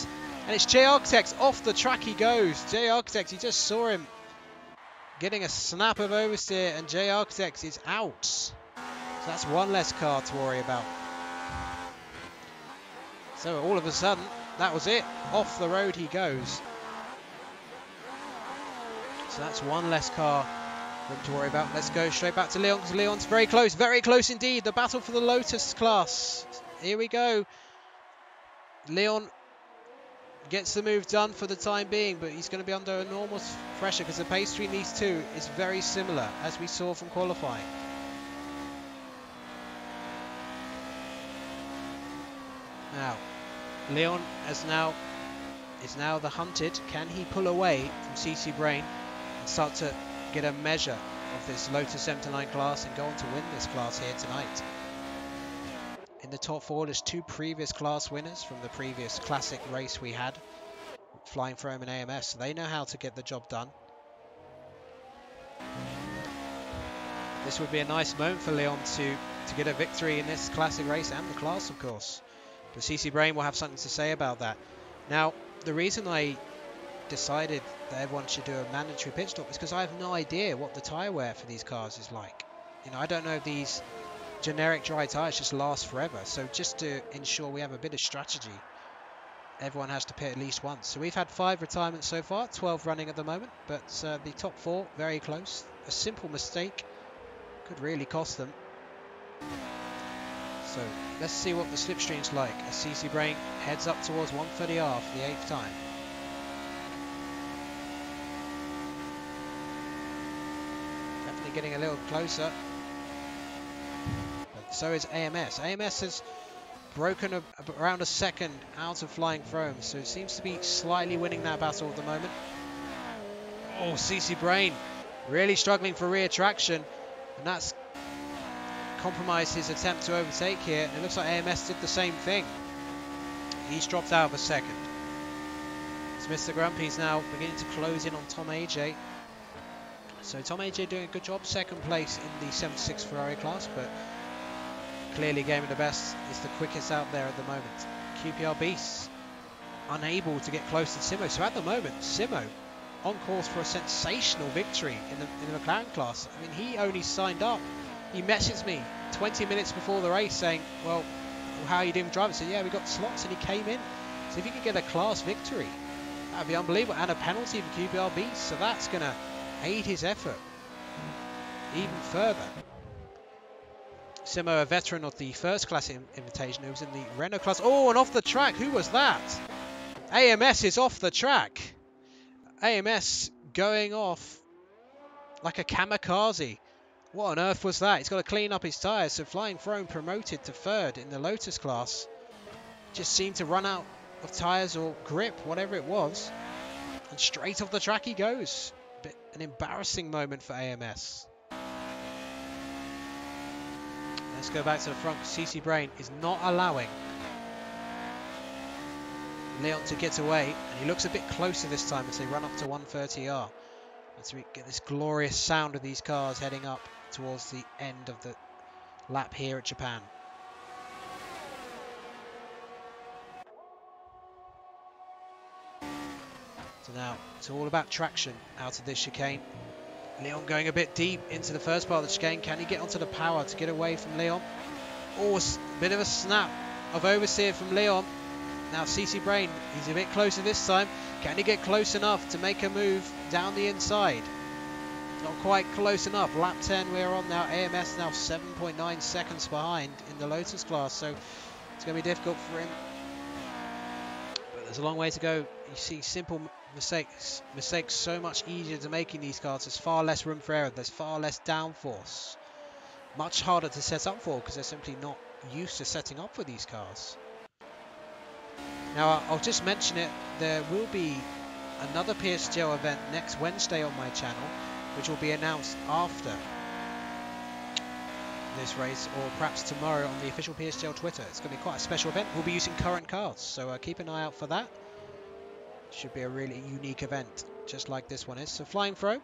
And it's Jayarchitects. Off the track he goes. Jayarchitects, you just saw him getting a snap of oversteer, and Jayarchitects is out. So that's one less car to worry about. So all of a sudden, that was it. Off the road he goes. So that's one less car for him to worry about. Let's go straight back to Leon, because Leon's very close indeed. The battle for the Lotus class. Here we go. Leon gets the move done for the time being, but he's going to be under enormous pressure because the pace between these two is very similar, as we saw from qualifying. Now, Leon is now the hunted. Can he pull away from CCBRAIN and start to get a measure of this Lotus 79 class and go on to win this class here tonight? In the top 4, there's 2 previous class winners from the previous classic race we had, FlyingFrome and AMS, so they know how to get the job done. This would be a nice moment for Leon to get a victory in this classic race and the class, of course. But CCBRAIN will have something to say about that. Now, the reason I decided that everyone should do a mandatory pit stop is because I have no idea what the tyre wear for these cars is like. You know, I don't know if these generic dry tyres just last forever. So just to ensure we have a bit of strategy, everyone has to pit at least once. So we've had 5 retirements so far, 12 running at the moment, but the top 4 very close. A simple mistake could really cost them. So let's see what the slipstream's like as CCBRAIN heads up towards 130R for the 8th time. Definitely getting a little closer. But so is AMS. AMS has broken around a second out of FlyingFrome, so it seems to be slightly winning that battle at the moment. Oh, CCBRAIN really struggling for rear traction, and that's compromised his attempt to overtake here. And it looks like AMS did the same thing. He's dropped out of a second. So Mr. Grumpy's now beginning to close in on Tom AJ. So Tom AJ doing a good job, second place in the 76 Ferrari class, but clearly GamingAlimonda is the quickest out there at the moment. Qprbeasts unable to get close to Simo. So at the moment, Simo on course for a sensational victory in the McLaren class. I mean, he only signed up. He messaged me 20 minutes before the race saying, well, how are you doing driving? I said, yeah, we got slots, and he came in. So if you could get a class victory, that would be unbelievable. And a penalty for Qprbeasts, so that's going to aid his effort even further. Simo, a veteran of the first class invitation, who was in the Renault class. Oh, and off the track, who was that? AMS is off the track. AMS going off like a kamikaze. What on earth was that? He's got to clean up his tyres. So FlyingFrome promoted to 3rd in the Lotus class. Just seemed to run out of tyres or grip, whatever it was. And straight off the track he goes. An embarrassing moment for AMS. Let's go back to the front. CCBRAIN is not allowing Leon to get away. And he looks a bit closer this time as they run up to 130R. As we get this glorious sound of these cars heading up towards the end of the lap here at Japan. So now it's all about traction out of this chicane. Leon going a bit deep into the first part of the chicane. Can he get onto the power to get away from Leon? Oh, a bit of a snap of oversteer from Leon. Now CCBRAIN, he's a bit closer this time. Can he get close enough to make a move down the inside? Not quite close enough. Lap 10 we're on now. AMS now 7.9 seconds behind in the Lotus class, so it's going to be difficult for him. But there's a long way to go. You see simple mistakes so much easier to make in these cars. There's far less room for error. There's far less downforce. Much harder to set up for because they're simply not used to setting up for these cars. Now, I'll just mention it. There will be another Psgl event next Wednesday on my channel. which will be announced after this race, or perhaps tomorrow on the official PSGL Twitter. It's going to be quite a special event. We'll be using current cars, so keep an eye out for that. Should be a really unique event, just like this one is. So FlyingFrome,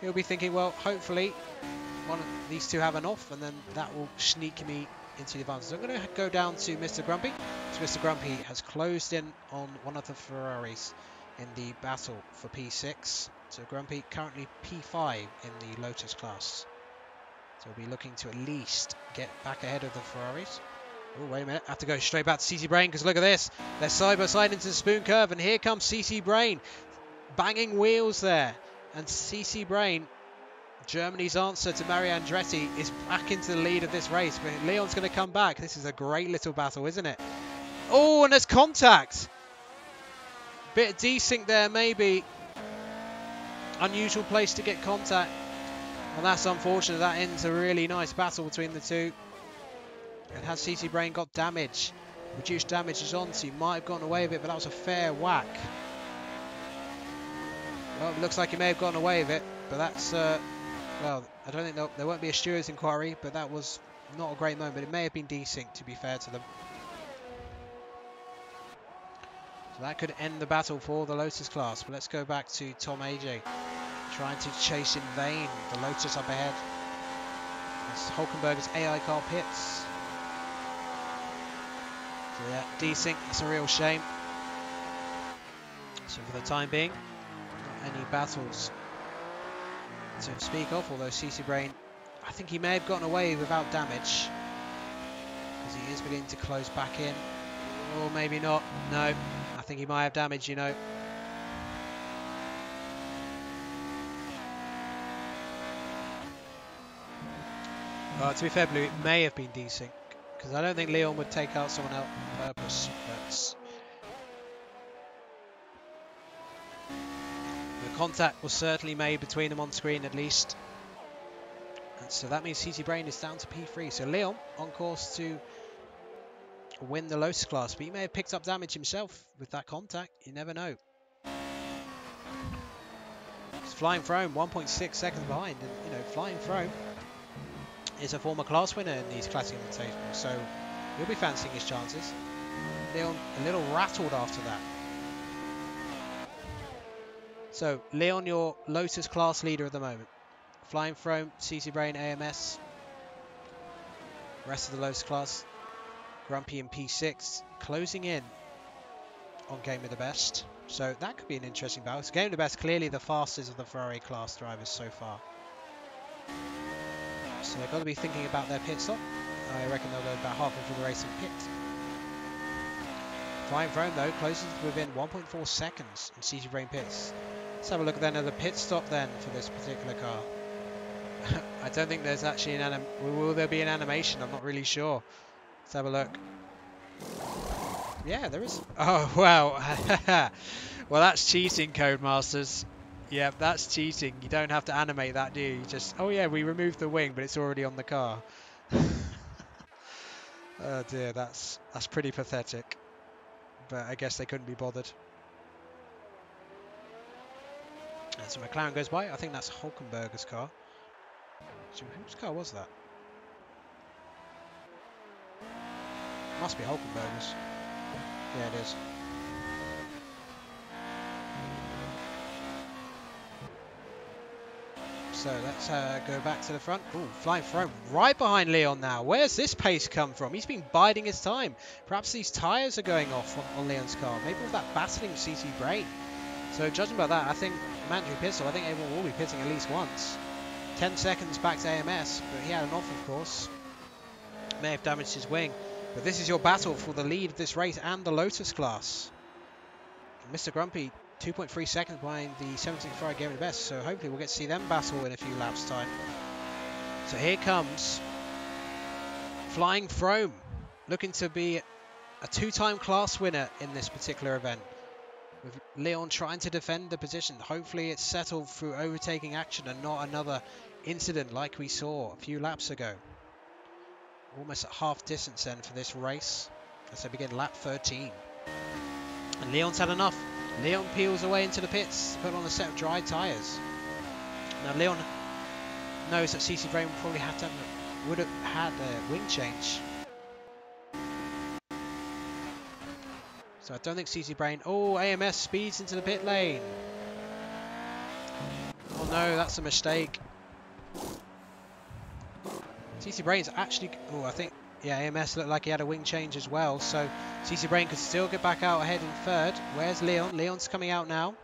he'll be thinking, well, hopefully one of these two have an off, and then that will sneak me into the advantage. So I'm going to go down to MrGrumpy. So MrGrumpy has closed in on one of the Ferraris in the battle for P6. So Grumpy currently P5 in the Lotus class. So we'll be looking to at least get back ahead of the Ferraris. Oh, wait a minute. I have to go straight back to CCBRAIN because look at this. They're side by side into the spoon curve, and here comes CCBRAIN. Banging wheels there. And CCBRAIN, Germany's answer to Mario Andretti, is back into the lead of this race. But Leon's going to come back. This is a great little battle, isn't it? Oh, and there's contact. Bit of desync there, maybe. Unusual place to get contact. And that's unfortunate. That ends a really nice battle between the two. And has CCBRAIN got damage? Reduced damage is on, so he might have gotten away with it, but that was a fair whack. Well, it looks like he may have gotten away with it, but that's, well, I don't think there won't be a steward's inquiry, but that was not a great moment. It may have been desynced, to be fair to them. So that could end the battle for the Lotus class, but let's go back to Tom AJ. Trying to chase in vain. The Lotus up ahead. As Hulkenburger's AI car pits. So yeah, desync, it's a real shame. So for the time being, not any battles to speak of, although CCBRAIN, I think he may have gotten away without damage. Because he is beginning to close back in. Or maybe not. No, I think he might have damage, you know. To be fair, Blue, it may have been desync, because I don't think Leon would take out someone else on purpose. But the contact was certainly made between them on screen, at least. And so that means CCBRAIN is down to P3. So Leon on course to win the Lotus class, but he may have picked up damage himself with that contact. You never know. It's FlyingFrome, 1.6 seconds behind, and you know, FlyingFrome is a former class winner in these classic invitationals, so he'll be fancying his chances. Leon a little rattled after that. So Leon, your Lotus class leader at the moment. FlyingFrome, CCBRAIN, AMS. Rest of the Lotus class. Grumpy in P6, closing in on GamingAlimonda. So that could be an interesting battle. So GamingAlimonda clearly the fastest of the Ferrari class drivers so far. So they've got to be thinking about their pit stop. I reckon they'll go about halfway through the race and pit. FlyingFrome though closes within 1.4 seconds in CCBRAIN pits. Let's have a look then at the pit stop then for this particular car. I don't think there's actually an will there be an animation? I'm not really sure. Let's have a look. Yeah, there is. Oh wow. Well, that's cheating, Codemasters. Yeah, that's cheating. You don't have to animate that, do you? You just, oh yeah, we removed the wing, but it's already on the car. Oh dear, that's pretty pathetic. But I guess they couldn't be bothered. And so McLaren goes by. I think that's Hulkenburger's car. So whose car was that? Must be Hulkenburger's. Yeah, it is. So let's go back to the front. Ooh, FlyingFrome right behind Leon now. Where's this pace come from? He's been biding his time. Perhaps these tyres are going off on Leon's car. Maybe with that battling CCBRAIN. So judging by that, I think mandatory pit stop. I think everyone will be pitting at least once. 10 seconds back to AMS, but he had an off, of course. May have damaged his wing. But this is your battle for the lead of this race and the Lotus class. MrGrumpy, 2.3 seconds behind the 17th Ferrari GamingAlimonda. So hopefully we'll get to see them battle in a few laps' time. So here comes FlyingFrome, looking to be a two-time class winner in this particular event. With Leon trying to defend the position. Hopefully it's settled through overtaking action and not another incident like we saw a few laps ago. Almost at half distance then for this race as they begin lap 13. And Leon's had enough. Leon peels away into the pits to put on a set of dry tyres. Now Leon knows that CCBRAIN would probably have to would have had a wing change. So I don't think CCBRAIN... Oh, AMS speeds into the pit lane. Oh no, that's a mistake. CCBRAIN's actually... Oh, I think... Yeah, AMS looked like he had a wing change as well. So CCBRAIN could still get back out ahead in third. Where's Leon? Leon's coming out now.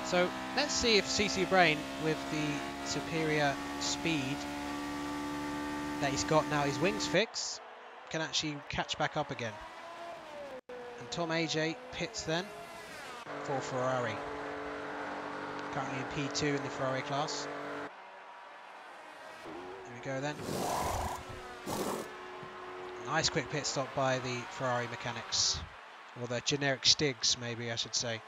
So let's see if CCBRAIN, with the superior speed that he's got now, his wings fix, can actually catch back up again. And Tom AJ pits then for Ferrari. Currently in P2 in the Ferrari class. There we go then. Nice quick pit stop by the Ferrari mechanics. Or the generic Stigs, maybe I should say.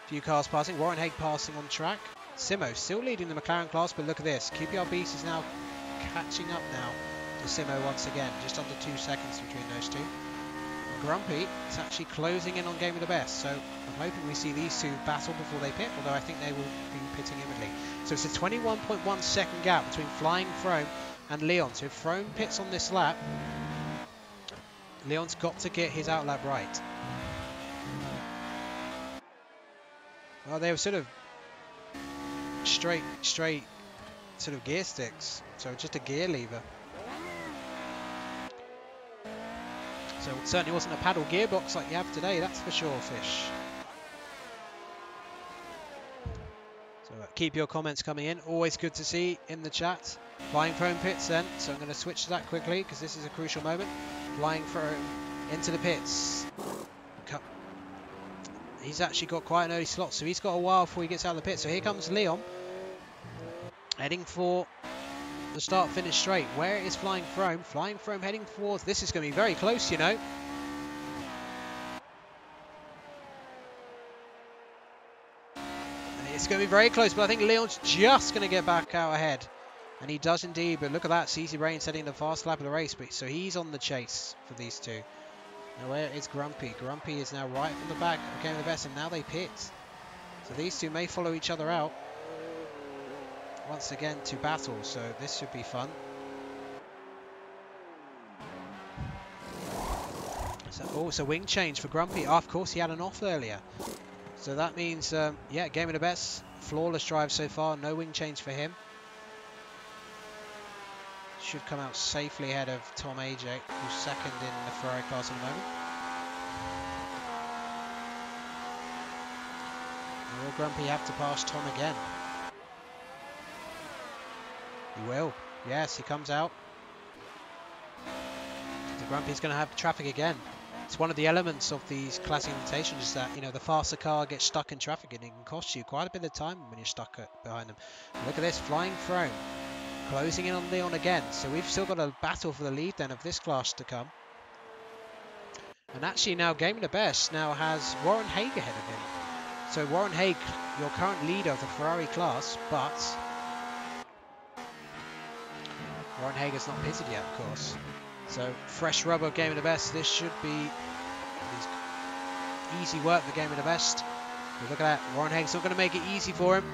Few cars passing. WarrenHague passing on track. Simo still leading the McLaren class, but look at this. Qprbeasts is now catching up now to Simo once again. Just under 2 seconds between those two. Grumpy is actually closing in on Game of the Best, so I'm hoping we see these two battle before they pit, although I think they will be pitting imminently. So it's a 21.1 second gap between FlyingFrome and Leon. So if Frome pits on this lap, Leon's got to get his outlap right. Well, they were sort of straight sort of gear sticks, so just a gear lever. So it certainly wasn't a paddle gearbox like you have today, that's for sure, Fish. So keep your comments coming in, always good to see in the chat. FlyingFrome pits then, so I'm going to switch to that quickly because this is a crucial moment. FlyingFrome into the pits. He's actually got quite an early slot, so he's got a while before he gets out of the pit. So here comes Leon, heading for the start-finish straight. Where is FlyingFrome? FlyingFrome heading towards... This is going to be very close, you know. It's going to be very close, but I think Leon's just going to get back out ahead. And he does indeed, but look at that. CCBRAIN setting the fast lap of the race, but so he's on the chase for these two. Now where is Grumpy? Grumpy is now right from the back of Game of the Best, and now they pit. So these two may follow each other out once again to battle, so this should be fun. So, oh, it's a wing change for Grumpy. Oh, of course, he had an off earlier. So that means, yeah, Game of the Best, flawless drive so far, no wing change for him. Should come out safely ahead of Tom AJ, who's second in the Ferrari class at the moment. Will Grumpy have to pass Tom again? He will. Yes, he comes out. So Grumpy's going to have traffic again. It's one of the elements of these classic invitations is that, you know, the faster car gets stuck in traffic and it can cost you quite a bit of time when you're stuck behind them. Look at this, FlyingFrome closing in on Leon again. So we've still got a battle for the lead then of this class to come. And actually now Game of the Best now has WarrenHague ahead of him. So WarrenHague, your current leader of the Ferrari class, but WarrenHague has not pitted yet, of course. So fresh rubber of Game of the Best. This should be easy work for Game of the Best. But look at that. WarrenHague's not going to make it easy for him.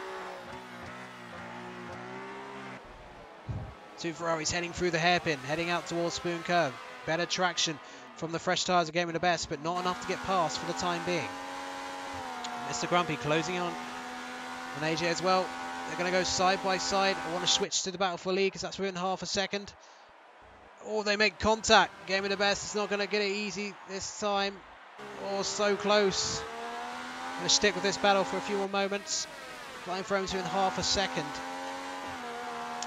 Two Ferraris heading through the hairpin, heading out towards Spoon Curve. Better traction from the fresh tyres of Game of the Best, but not enough to get past for the time being. MrGrumpy closing on AJ as well. They're going to go side by side. I want to switch to the battle for lead because that's within half a second. Oh, they make contact. Game of the Best is not going to get it easy this time. Oh, so close. I'm going to stick with this battle for a few more moments. FlyingFrome's within half a second.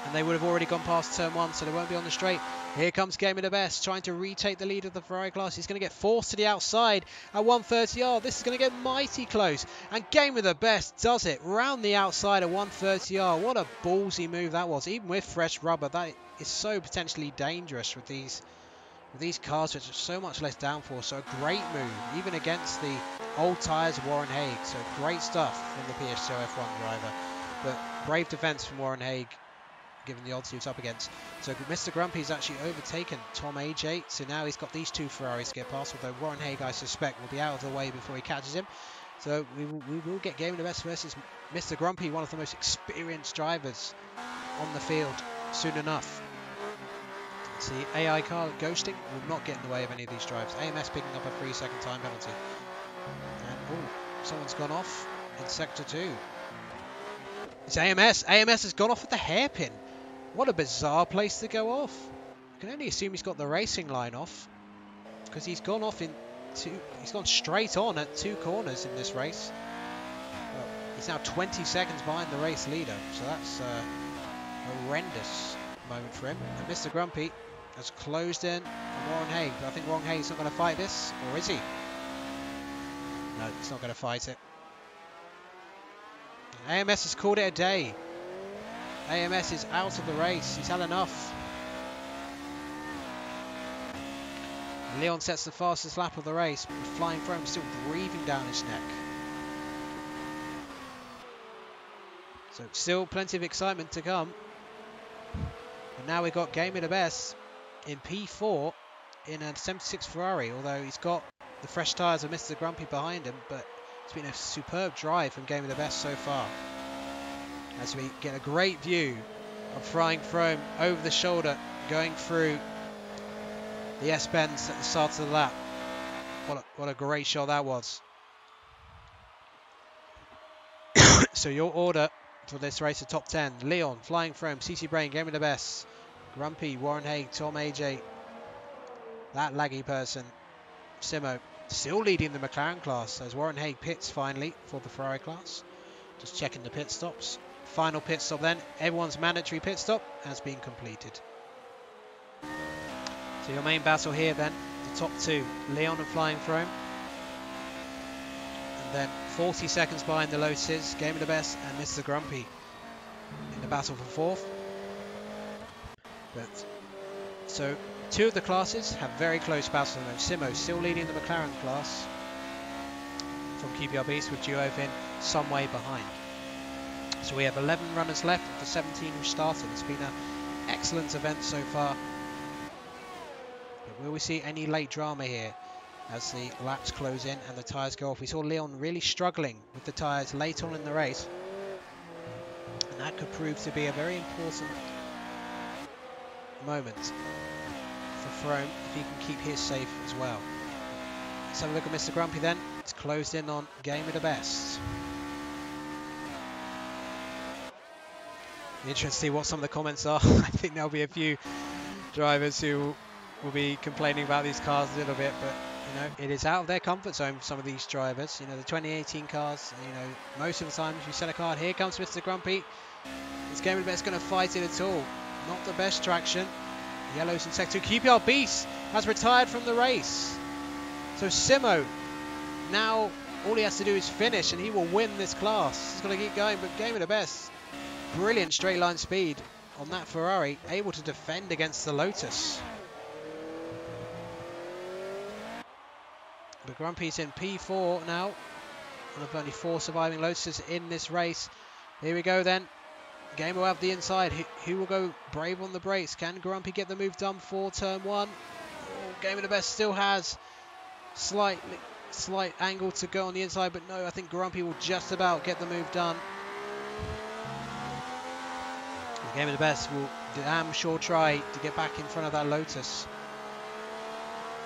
And they would have already gone past turn one, so they won't be on the straight. Here comes Game of the Best, trying to retake the lead of the Ferrari class. He's going to get forced to the outside at 130R. This is going to get mighty close. And Game of the Best does it round the outside at 130R. What a ballsy move that was. Even with fresh rubber, that is so potentially dangerous with these cars, which are so much less downforce. So a great move, even against the old tyres of WarrenHague. So great stuff from the Psgl F1 driver. But brave defence from WarrenHague, given the odds he was up against. So MrGrumpy's actually overtaken Tom AJ, so now he's got these two Ferraris to get past, although WarrenHague, I suspect, will be out of the way before he catches him. So we will get GamingAlimonda versus MrGrumpy, one of the most experienced drivers on the field, soon enough. See, AI car ghosting will not get in the way of any of these drives. AMS picking up a 3-second time penalty. And, oh, someone's gone off in Sector 2. It's AMS. AMS has gone off with the hairpin. What a bizarre place to go off. I can only assume he's got the racing line off, because he's gone off in two. He's gone straight on at 2 corners in this race. Well, he's now 20 seconds behind the race leader, so that's a horrendous moment for him. And MrGrumpy has closed in on WarrenHague, but I think WarrenHage's not going to fight this, or is he? No, he's not going to fight it. AMS has called it a day. AMS is out of the race. He's had enough. Leon sets the fastest lap of the race, but FlyingFrome still breathing down his neck. So still plenty of excitement to come. And now we've got GamingAlimonda in P4 in a 76 Ferrari, although he's got the fresh tyres of MrGrumpy behind him, but it's been a superb drive from GamingAlimonda so far. As we get a great view of FlyingFrome over the shoulder going through the S-bends at the start of the lap. What a great shot that was. So your order for this race, the top 10: Leon, FlyingFrome, CCBRAIN, GamingAlimonda, Grumpy, WarrenHague, Tom, AJ, that laggy person, Simo, still leading the McLaren class as WarrenHague pits finally for the Ferrari class. Just checking the pit stops. Final pit stop then. Everyone's mandatory pit stop has been completed. So your main battle here then, the top 2, Leon and FlyingFrome. And then 40 seconds behind the Lotuses, GamingAlimonda and MrGrumpy in the battle for 4th. But so 2 of the classes have very close battles. Simo still leading the McLaren class from Qprbeasts with Juhofin some way behind. So we have 11 runners left of the 17 who started. It's been an excellent event so far. But will we see any late drama here as the laps close in and the tyres go off? We saw Leon really struggling with the tyres late on in the race, and that could prove to be a very important moment for Frome if he can keep his safe as well. Let's have a look at MrGrumpy then. It's closed in on GamingAlimonda. Interesting to see what some of the comments are. I think there'll be a few drivers who will be complaining about these cars a little bit, but you know, it is out of their comfort zone for some of these drivers. You know, the 2018 cars, you know, most of the time if you set a car, here comes MrGrumpy. Is GamingAlimonda going to fight it at all? Not the best traction. Yellows in sector 2. Qprbeasts has retired from the race. So Simo, now all he has to do is finish and he will win this class. He's going to keep going, but GamingAlimonda, brilliant straight line speed on that Ferrari, able to defend against the Lotus. But Grumpy's in P4 now. One of only 4 surviving Lotuses in this race. Here we go then. Game will have the inside. Who will go brave on the brakes? Can Grumpy get the move done for turn 1? Oh, GamingAlimonda still has slight angle to go on the inside, but no, I think Grumpy will just about get the move done. GamingAlimonda will damn sure try to get back in front of that Lotus.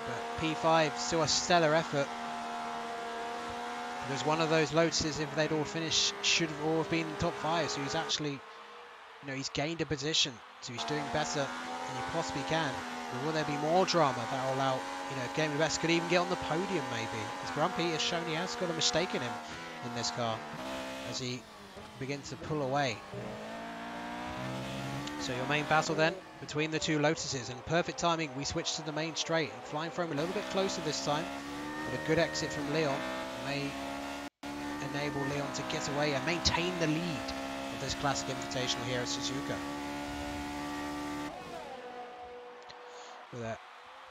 But P5, still a stellar effort. Because one of those Lotuses, if they'd all finished, should have all have been in the top 5. So he's actually, you know, he's gained a position. So he's doing better than he possibly can. But will there be more drama that will allow, you know, if GamingAlimonda could even get on the podium maybe? Because Grumpy has shown he has got a mistake in him in this car as he begins to pull away. So your main battle then between the 2 Lotuses, and perfect timing, we switch to the main straight. And FlyingFrome a little bit closer this time, but a good exit from Leon may enable Leon to get away and maintain the lead of this Classic Invitational here at Suzuka. But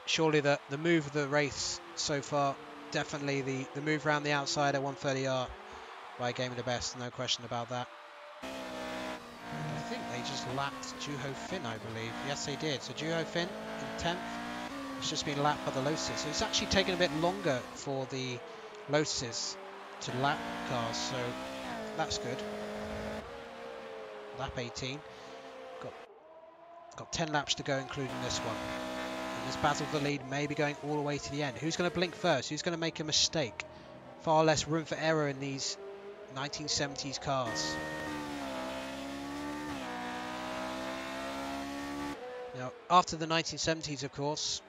surely the move of the race so far, definitely the move around the outside at 130R by GamingAlimonda, no question about that. I think they just lapped Juhofin, I believe. Yes, they did. So Juhofin in 10th. It's just been lapped by the Lotuses. So it's actually taken a bit longer for the Lotuses to lap cars, so that's good. Lap 18. Got 10 laps to go, including this one. And this battle for the lead may be going all the way to the end. Who's going to blink first? Who's going to make a mistake? Far less room for error in these 1970s cars. Now, after the 1970s, of course,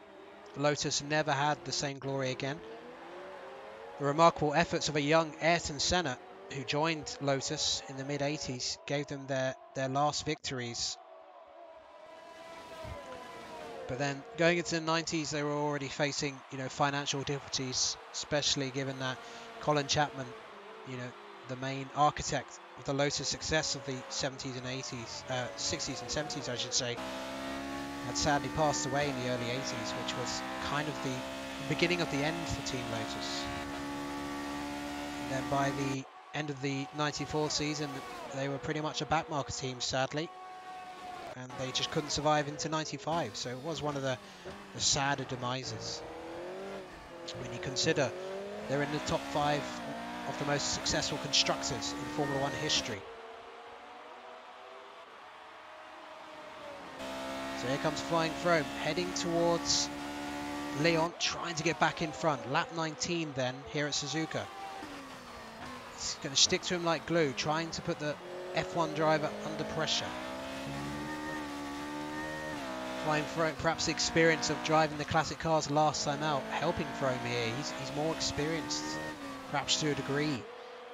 Lotus never had the same glory again. The remarkable efforts of a young Ayrton Senna, who joined Lotus in the mid-80s, gave them their last victories. But then going into the 90s, they were already facing, financial difficulties, especially given that Colin Chapman, the main architect of the Lotus success of the 70s and 80s, 60s and 70s, I should say, had sadly passed away in the early 80s, which was kind of the beginning of the end for Team Lotus. And then by the end of the 94 season, they were pretty much a backmarker team, sadly. And they just couldn't survive into 95, so it was one of the sadder demises. When you consider they're in the top 5 of the most successful constructors in Formula 1 history. So here comes FlyingFrome, heading towards Leon, trying to get back in front. Lap 19 then, here at Suzuka. He's going to stick to him like glue, trying to put the F1 driver under pressure. FlyingFrome, perhaps the experience of driving the classic cars last time out, helping Frome here. He's more experienced, perhaps to a degree,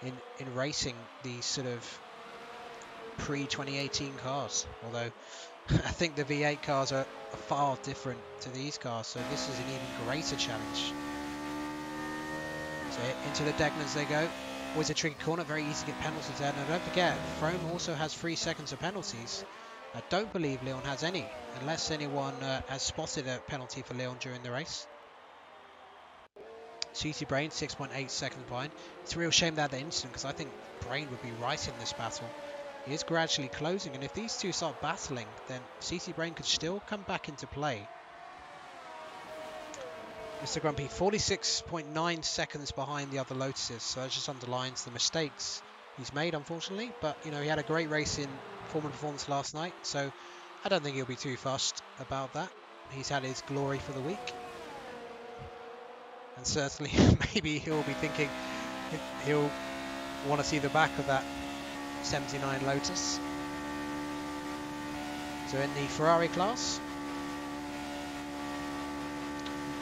in racing these sort of pre-2018 cars. Although I think the V8 cars are far different to these cars, so this is an even greater challenge. So into the Degners they go. Always a tricky corner, very easy to get penalties there. Now don't forget, Frome also has 3 seconds of penalties. I don't believe Leon has any, unless anyone has spotted a penalty for Leon during the race. CCBRAIN 6.8 seconds behind. It's a real shame that incident, because I think Brain would be right in this battle. He is gradually closing, and if these two start battling, then CCBRAIN could still come back into play. MrGrumpy 46.9 seconds behind the other Lotuses, so that just underlines the mistakes he's made, unfortunately. But he had a great race in Formula Performance last night, so I don't think he'll be too fussed about that. He's had his glory for the week, and certainly maybe he'll be thinking he'll want to see the back of that 79 Lotus. So in the Ferrari class,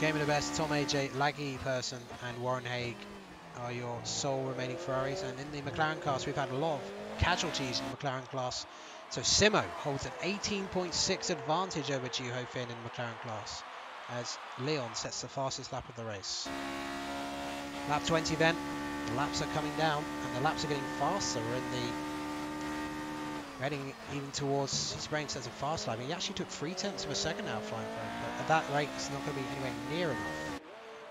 GamingAlimonda, Tom AJ, Laggy Person and WarrenHague are your sole remaining Ferraris. And in the McLaren class, we've had a lot of casualties in the McLaren class. So Simo holds an 18.6 advantage over Juhofin in the McLaren class, as Leon sets the fastest lap of the race. Lap 20 then, the laps are coming down, and the laps are getting faster. We're in the heading even towards CCBRAIN sets a fast lap. He actually took 0.3 of a second out of FlyingFrome, but at that rate it's not going to be anywhere near enough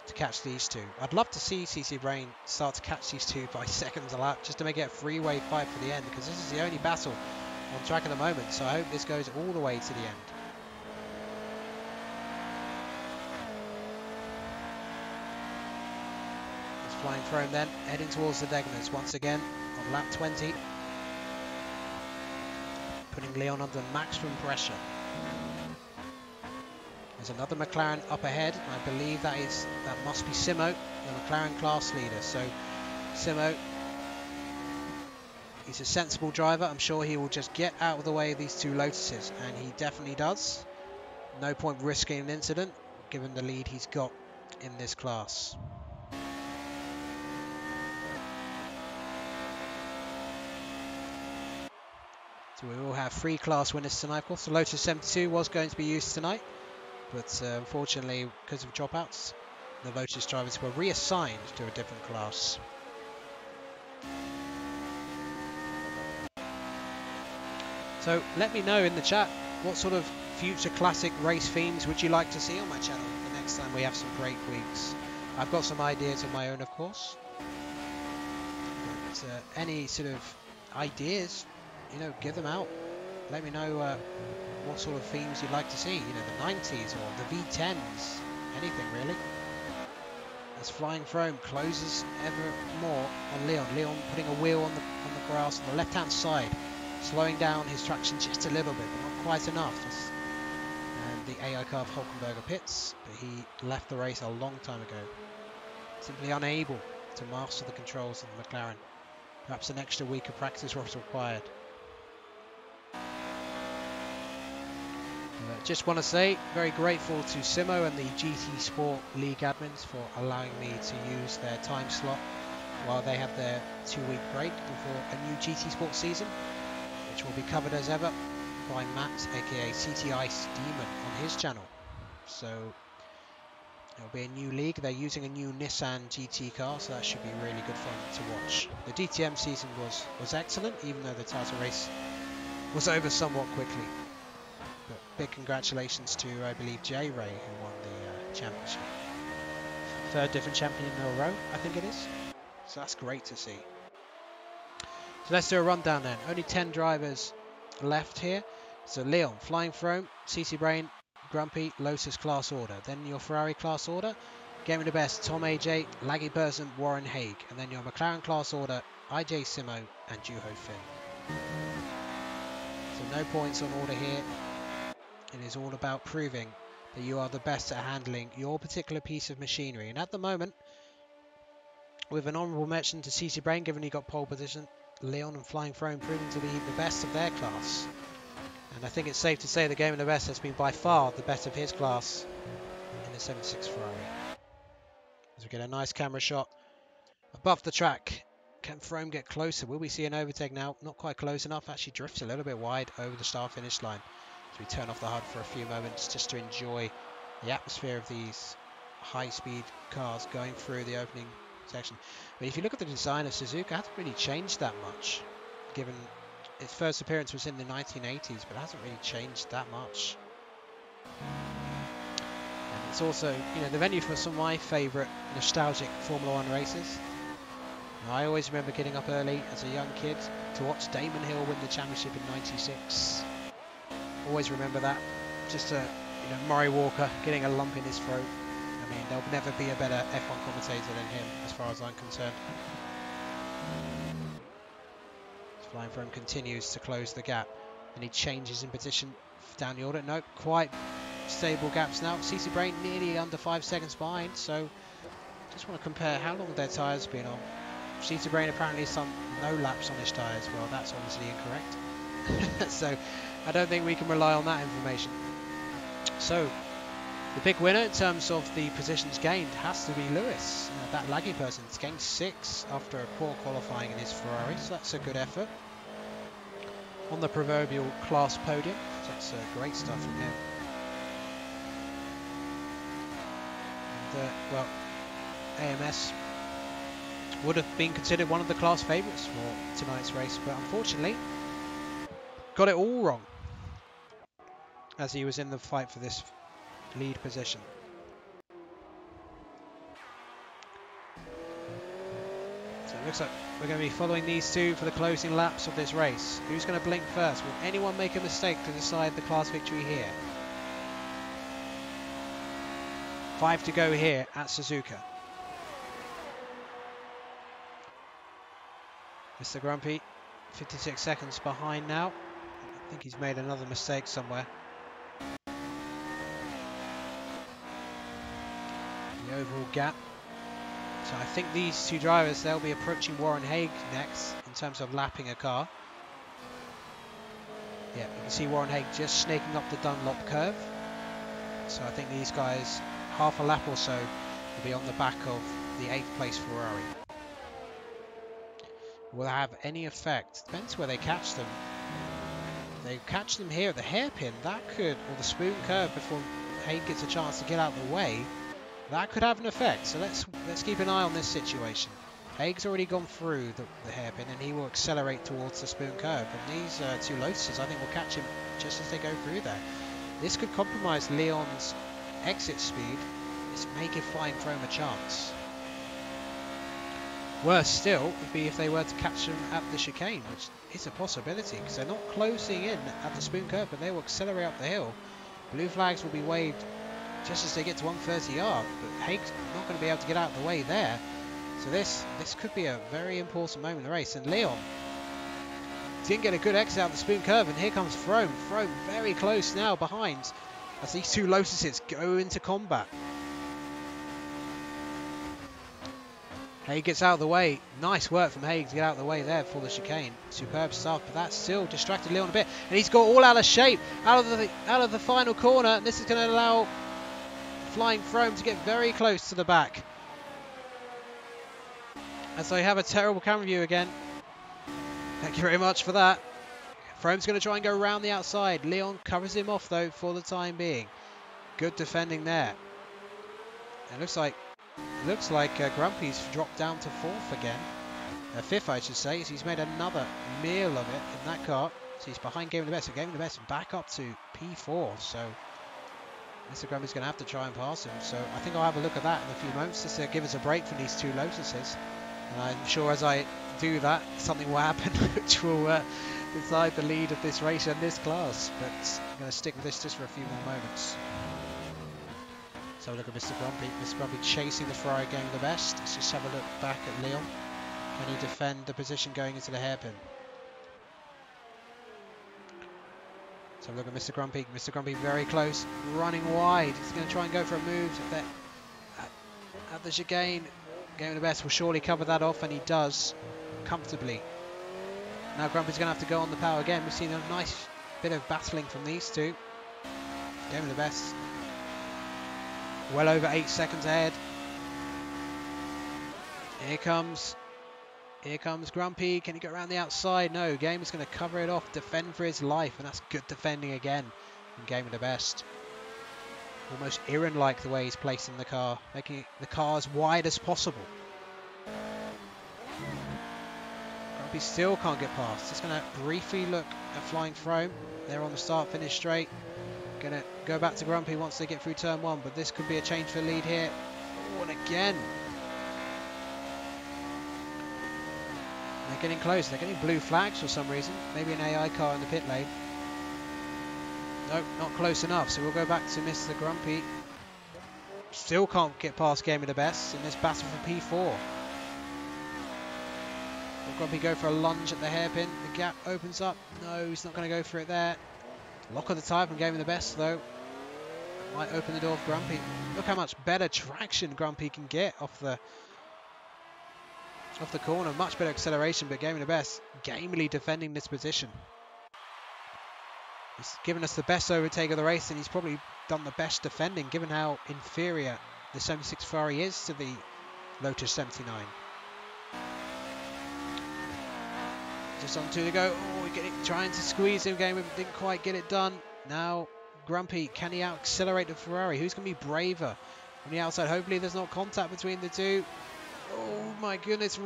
to catch these two. I'd love to see CCBRAIN start to catch these two by seconds a lap, just to make it a three-way fight for the end, because this is the only battle on track at the moment, so I hope this goes all the way to the end. It's FlyingFrome then, heading towards the Degners once again on lap 20. Putting Leon under maximum pressure. There's another McLaren up ahead. I believe that must be Simo, the McLaren class leader. So Simo, he's a sensible driver. I'm sure he will just get out of the way of these two Lotuses, and he definitely does. No point risking an incident, given the lead he's got in this class. So we will have 3 class winners tonight. Of course, the Lotus 72 was going to be used tonight, but unfortunately, because of dropouts, the Lotus drivers were reassigned to a different class. So let me know in the chat, what sort of future classic race themes would you like to see on my channel the next time we have some break weeks? I've got some ideas of my own, of course. But any sort of ideas, give them out. Let me know what sort of themes you'd like to see. The 90s or the V10s, anything really. as FlyingFrome closes ever more on Leon. Leon putting a wheel on the grass on the left-hand side, slowing down his traction just a little bit, but not quite enough. And the AI car of Hulkenburger pits, but he left the race a long time ago. Simply unable to master the controls of the McLaren. Perhaps an extra week of practice was required. Just want to say, very grateful to Simo and the GT Sport League admins for allowing me to use their time slot while they have their 2-week break before a new GT Sport season, which will be covered as ever by Matt, aka CT Ice Demon, on his channel. So it'll be a new league. They're using a new Nissan GT car, so that should be really good fun to watch. The DTM season was excellent, even though the title race was over somewhat quickly. But big congratulations to, I believe, Ray, who won the championship. Third different champion in a row, I think it is. So that's great to see. So let's do a rundown then. Only 10 drivers left here. So Leon, FlyingFrome, CCBRAIN, Grumpy, LOTUS class order. Then your Ferrari class order, GamingAlimonda, Tom AJ, LaggyPerson, WarrenHague. And then your McLaren class order, IJ Simo and Juhofin. So no points on order here. It is all about proving that you are the best at handling your particular piece of machinery. And at the moment, with an honourable mention to CCBRAIN, given he got pole position, Leon and FlyingFrome proving to be the best of their class. And I think it's safe to say the GamingAlimonda has been by far the best of his class in the 76 Ferrari. As we get a nice camera shot above the track. Can Frome get closer? Will we see an overtake now? Not quite close enough. Actually drifts a little bit wide over the start-finish line. So we turn off the HUD for a few moments just to enjoy the atmosphere of these high-speed cars going through the opening section. But if you look at the design of Suzuka, it hasn't really changed that much, given its first appearance was in the 1980s, but it hasn't really changed that much. And it's also, you know, the venue for some of my favourite nostalgic Formula 1 races. Now, I always remember getting up early as a young kid to watch Damon Hill win the championship in '96. Always remember that. Just Murray Walker getting a lump in his throat. I mean, there'll never be a better F1 commentator than him, as far as I'm concerned. FlyingFrome continues to close the gap, and he changes in position down the order. No, quite stable gaps now. CCBRAIN nearly under 5 seconds behind, so just want to compare how long their tyres have been on. CCBRAIN apparently some no laps on his tyres. Well, that's obviously incorrect. So I don't think we can rely on that information. So the big winner in terms of the positions gained has to be Lewis. That laggy person's gained 6 after a poor qualifying in his Ferrari, so that's a good effort. On the proverbial class podium, so that's great stuff from him. And, well, AMS would have been considered one of the class favourites for tonight's race, but unfortunately got it all wrong as he was in the fight for this lead position. So it looks like we're going to be following these two for the closing laps of this race. Who's going to blink first? Will anyone make a mistake to decide the class victory here? 5 to go here at Suzuka. MrGrumpy, 56 seconds behind now. I think he's made another mistake somewhere. The overall gap. So I think these two drivers, they'll be approaching WarrenHague next in terms of lapping a car. Yeah, you can see WarrenHague just snaking up the Dunlop curve. So I think these guys, half a lap or so, will be on the back of the 8th place Ferrari. Will have any effect? Depends where they catch them. They catch them here at the hairpin. That could, or the spoon curve before Hague gets a chance to get out of the way. That could have an effect. So let's keep an eye on this situation. Hague's already gone through the hairpin, and he will accelerate towards the spoon curve. And these two Lotuses, I think, will catch him just as they go through there. This could compromise Leon's exit speed. This may give FlyingFrome a chance. Worse still would be if they were to catch them at the chicane, which is a possibility because they're not closing in at the spoon curve, but they will accelerate up the hill. Blue flags will be waved just as they get to 130R, but Hague's not going to be able to get out of the way there. So this could be a very important moment in the race. And Leon didn't get a good exit out of the spoon curve, and here comes Frome. Frome very close now behind as these two Lotuses go into combat. Hague gets out of the way. Nice work from Hague to get out of the way there for the chicane. Superb stuff, but that still distracted Leon a bit, and he's got all out of shape out of the final corner. And this is going to allow FlyingFrome to get very close to the back. As I have a terrible camera view again. Thank you very much for that. Frome's going to try and go around the outside. Leon covers him off though for the time being. Good defending there. It looks like Grumpy's dropped down to 4th again. 5th, I should say. So he's made another meal of it in that car. So he's behind GamingAlimonda. So GamingAlimonda back up to P4. So MrGrumpy's going to have to try and pass him. So I think I'll have a look at that in a few moments just to give us a break from these two Lotuses. And I'm sure as I do that, something will happen which will decide the lead of this race and this class. But I'm going to stick with this just for a few more moments. So look at MrGrumpy. MrGrumpy chasing the Ferrari GamingAlimonda. Let's just have a look back at Leon. Can he defend the position going into the hairpin? So look at MrGrumpy. MrGrumpy very close, running wide. He's going to try and go for a move at the chicane. GamingAlimonda will surely cover that off, and he does comfortably. Now Grumpy's going to have to go on the power again. We've seen a nice bit of battling from these two. GamingAlimonda well over 8 seconds ahead. Here comes Grumpy. Can he go around the outside? No. Game is going to cover it off, defend for his life, and that's good defending again from GamingAlimonda. Almost Iran-like the way he's placing the car, making the car as wide as possible. Grumpy still can't get past. Just going to briefly look at FlyingFrome. They're on the start-finish straight. Going to go back to Grumpy once they get through turn 1, but this could be a change for lead here. Oh, and again. They're getting close. They're getting blue flags for some reason. Maybe an AI car in the pit lane. Nope, not close enough. So we'll go back to MrGrumpy. Still can't get past GamingAlimonda in this battle for P4. Will Grumpy go for a lunge at the hairpin? The gap opens up. No, he's not going to go for it there. Lock of the tyre from GamingAlimonda though. Might open the door of Grumpy. Look how much better traction Grumpy can get off the corner. Much better acceleration, but GamingAlimonda gamely defending this position. He's given us the best overtake of the race, and he's probably done the best defending given how inferior the 76 Ferrari is to the Lotus 79. Just on 2 to go. Oh, trying to squeeze him. Game didn't quite get it done. Now Grumpy, can he out-accelerate the Ferrari? Who's going to be braver on the outside? Hopefully there's not contact between the two. Oh my goodness.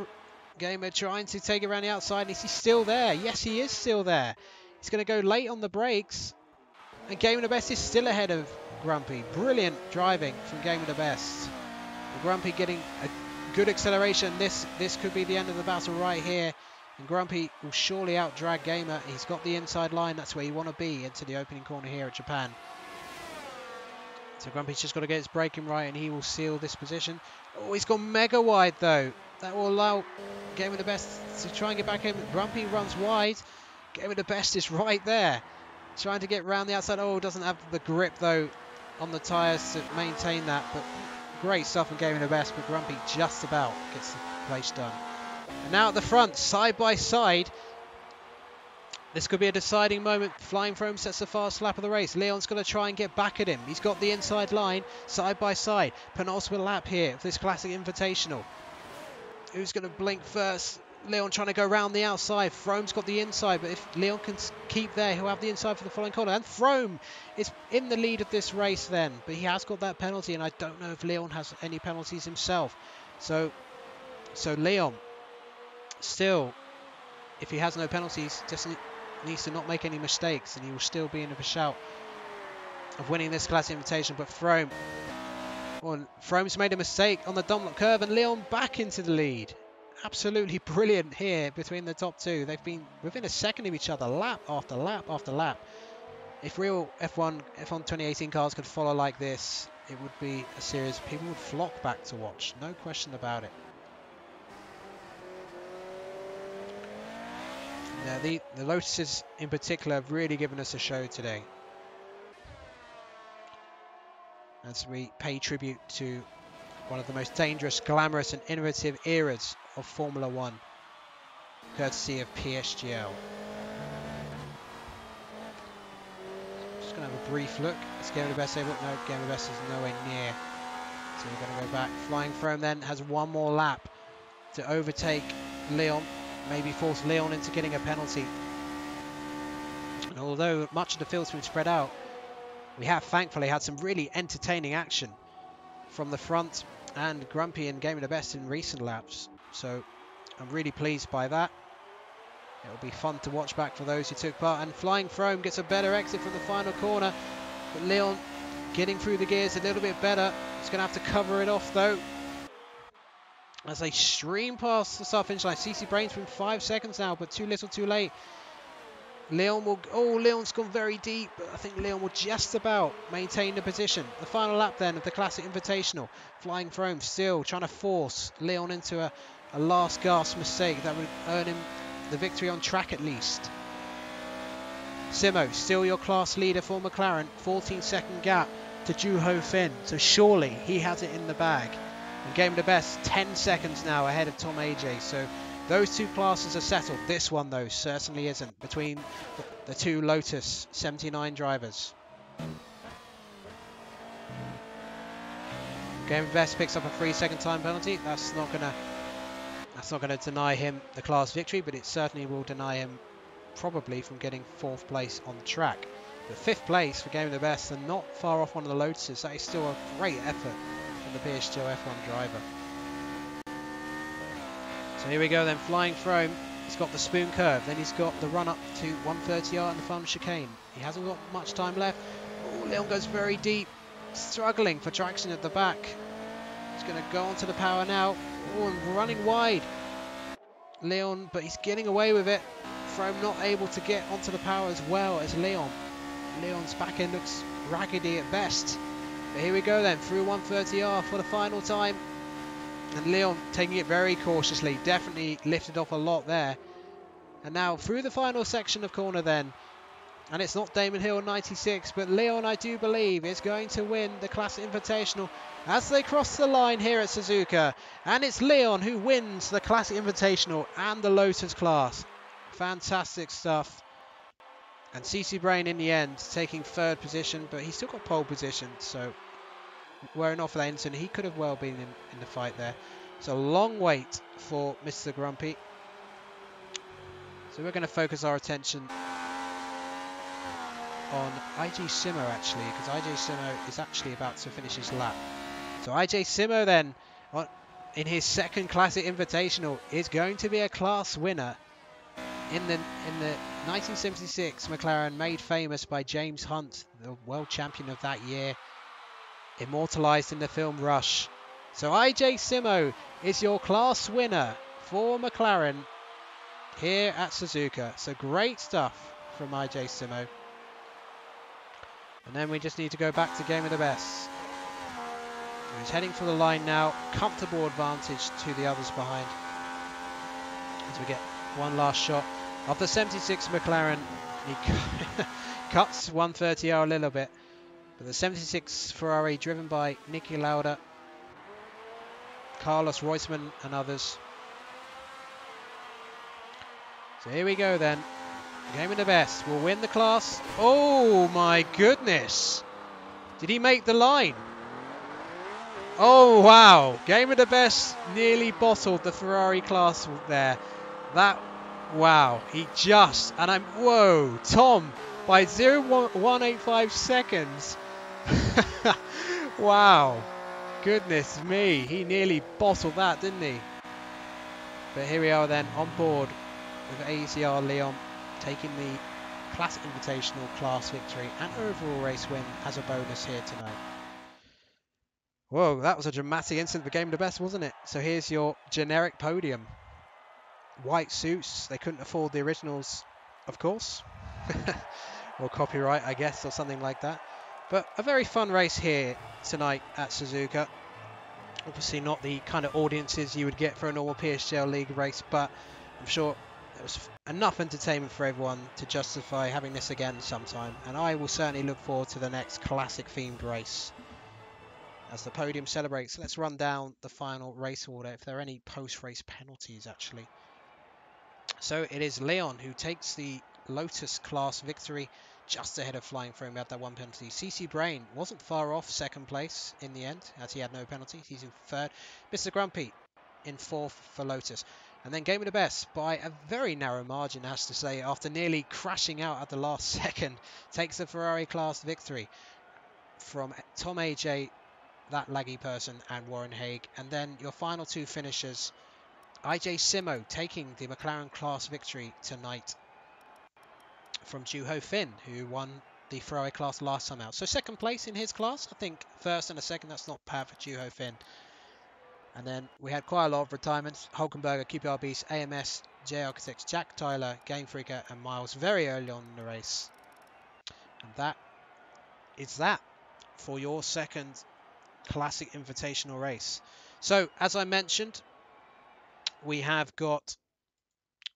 Gamer trying to take it around the outside. Is he still there? Yes, he is still there. He's going to go late on the brakes. And GamingAlimonda is still ahead of Grumpy. Brilliant driving from GamingAlimonda. Grumpy getting a good acceleration. This could be the end of the battle right here. And Grumpy will surely out-drag Gamer. He's got the inside line. That's where you want to be into the opening corner here at Japan. So Grumpy's just got to get his braking right, and he will seal this position. Oh, he's gone mega wide, though. That will allow GamingAlimonda to try and get back in. Grumpy runs wide. GamingAlimonda is right there. Trying to get round the outside. Oh, doesn't have the grip, though, on the tyres to maintain that. But great stuff from GamingAlimonda, but Grumpy just about gets the place done. And now at the front, side by side. This could be a deciding moment. FlyingFrome sets the fast lap of the race. Leon's going to try and get back at him. He's got the inside line, side by side. Penultimate lap here of this classic Invitational. Who's going to blink first? Leon trying to go around the outside. Frome's got the inside, but if Leon can keep there, he'll have the inside for the following corner. And Frome is in the lead of this race then, but he has got that penalty, and I don't know if Leon has any penalties himself. So Leon, still, if he has no penalties, just needs to not make any mistakes, and he will still be in a shout of winning this class invitation. But Frome's made a mistake on the Dunlop curve, and Leon back into the lead. Absolutely brilliant here between the top two. They've been within a second of each other, lap after lap after lap. If real F1 2018 cars could follow like this, it would be a series people would flock back to watch, no question about it. Now, the Lotuses in particular have really given us a show today, as we pay tribute to one of the most dangerous, glamorous and innovative eras of Formula One, courtesy of Psgl. Just going to have a brief look. Is GamingAlimonda able? No, GamingAlimonda is nowhere near. So we're going to go back. FlyingFrome then has one more lap to overtake Leon, maybe force Leon into getting a penalty. And although much of the field's been spread out, we have thankfully had some really entertaining action from the front and Grumpy and GamingAlimonda in recent laps. So I'm really pleased by that. It'll be fun to watch back for those who took part. And FlyingFrome gets a better exit from the final corner. But Leon getting through the gears a little bit better. He's going to have to cover it off though, as they stream past the start finish line. CCBRAIN's been 5 seconds now, but too little too late. Leon will, oh, Leon's gone very deep, but I think Leon will just about maintain the position. The final lap then of the Classic Invitational. FlyingFrome still trying to force Leon into a last gasp mistake that would earn him the victory on track at least. Simo, still your class leader for McLaren, 14-second gap to Juhofin, so surely he has it in the bag. And GamingAlimonda 10 seconds now ahead of Tom AJ, so those two classes are settled. This one though certainly isn't, between the two Lotus 79 drivers. GamingAlimonda picks up a 3-second time penalty. That's not gonna deny him the class victory, but it certainly will deny him probably from getting 4th place on the track. But 5th place for GamingAlimonda and not far off one of the Lotuses. That is still a great effort from the Psgl F1 driver. So here we go then, FlyingFrome. He's got the spoon curve, then he's got the run up to 130R and the final chicane. He hasn't got much time left. Oh, Leon goes very deep, struggling for traction at the back. He's going to go onto the power now. Oh, and running wide. Leon, but he's getting away with it. Frome not able to get onto the power as well as Leon. Leon's back end looks raggedy at best. But here we go then, through 130R for the final time. And Leon taking it very cautiously, definitely lifted off a lot there. And now through the final section of corner then. And it's not Damon Hill 96, but Leon, I do believe, is going to win the Classic Invitational as they cross the line here at Suzuka. And it's Leon who wins the Classic Invitational and the Lotus class. Fantastic stuff. And CCBRAIN in the end taking 3rd position, but he's still got pole position, so wearing off lanes, and he could have well been in the fight there. So long wait for MrGrumpy. So we're going to focus our attention on IJ Simo actually, because IJ Simo is actually about to finish his lap. So IJ Simo then, in his 2nd Classic Invitational, is going to be a class winner in the 1976 McLaren, made famous by James Hunt, the world champion of that year, immortalised in the film Rush. So IJ Simo is your class winner for McLaren here at Suzuka. So great stuff from IJ Simo. And then we just need to go back to GamingAlimonda. He's heading for the line now. Comfortable advantage to the others behind. As we get one last shot of the 76 McLaren. He cuts 130R a little bit. But the 76 Ferrari driven by Niki Lauda, Carlos Reutemann and others. So here we go then. GamingAlimonda will win the class. Oh my goodness. Did he make the line? Oh wow. GamingAlimonda nearly bottled the Ferrari class there. That, wow. He just, and whoa. Tom by 0.185 seconds. Wow. Goodness me. He nearly bottled that, didn't he? But here we are then on board with ACR Leon, taking the Classic Invitational class victory and overall race win as a bonus here tonight. Whoa, that was a dramatic incident for GamingAlimonda, wasn't it? So here's your generic podium. White suits, they couldn't afford the originals, of course. Or copyright, I guess, or something like that. But a very fun race here tonight at Suzuka. Obviously not the kind of audiences you would get for a normal PSGL League race, but I'm sure it was enough entertainment for everyone to justify having this again sometime. And I will certainly look forward to the next classic themed race as the podium celebrates. Let's run down the final race order, if there are any post-race penalties actually. So it is Leon who takes the LOTUS class victory, just ahead of FlyingFrome. We had that one penalty. CCBRAIN wasn't far off second place in the end, as he had no penalty. He's in third. MrGrumpy in fourth for LOTUS. And then Qprbeasts, by a very narrow margin, I have to say, after nearly crashing out at the last second, takes the Ferrari class victory from Tom AJ, that laggy person, and WarrenHague. And then your final two finishers, IJ Simo taking the McLaren class victory tonight from Juhofin, who won the Ferrari class last time out. So second place in his class. I think first and a second, that's not bad for Juhofin. And then we had quite a lot of retirements. Hulkenburger, Qprbeasts, AMS, Jayarchitects, Jack Tyler, Gamefreaker and Miles very early on in the race. And that is that for your second classic invitational race. So as I mentioned, we have got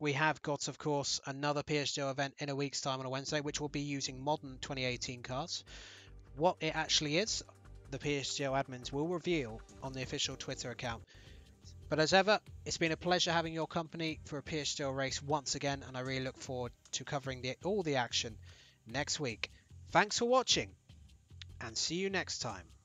of course another PSGL event in a week's time on a Wednesday, which will be using modern 2018 cars. What it actually is, the PSGL admins will reveal on the official Twitter account. But as ever, it's been a pleasure having your company for a PSGL race once again, and I really look forward to covering all the action next week. Thanks for watching, and see you next time.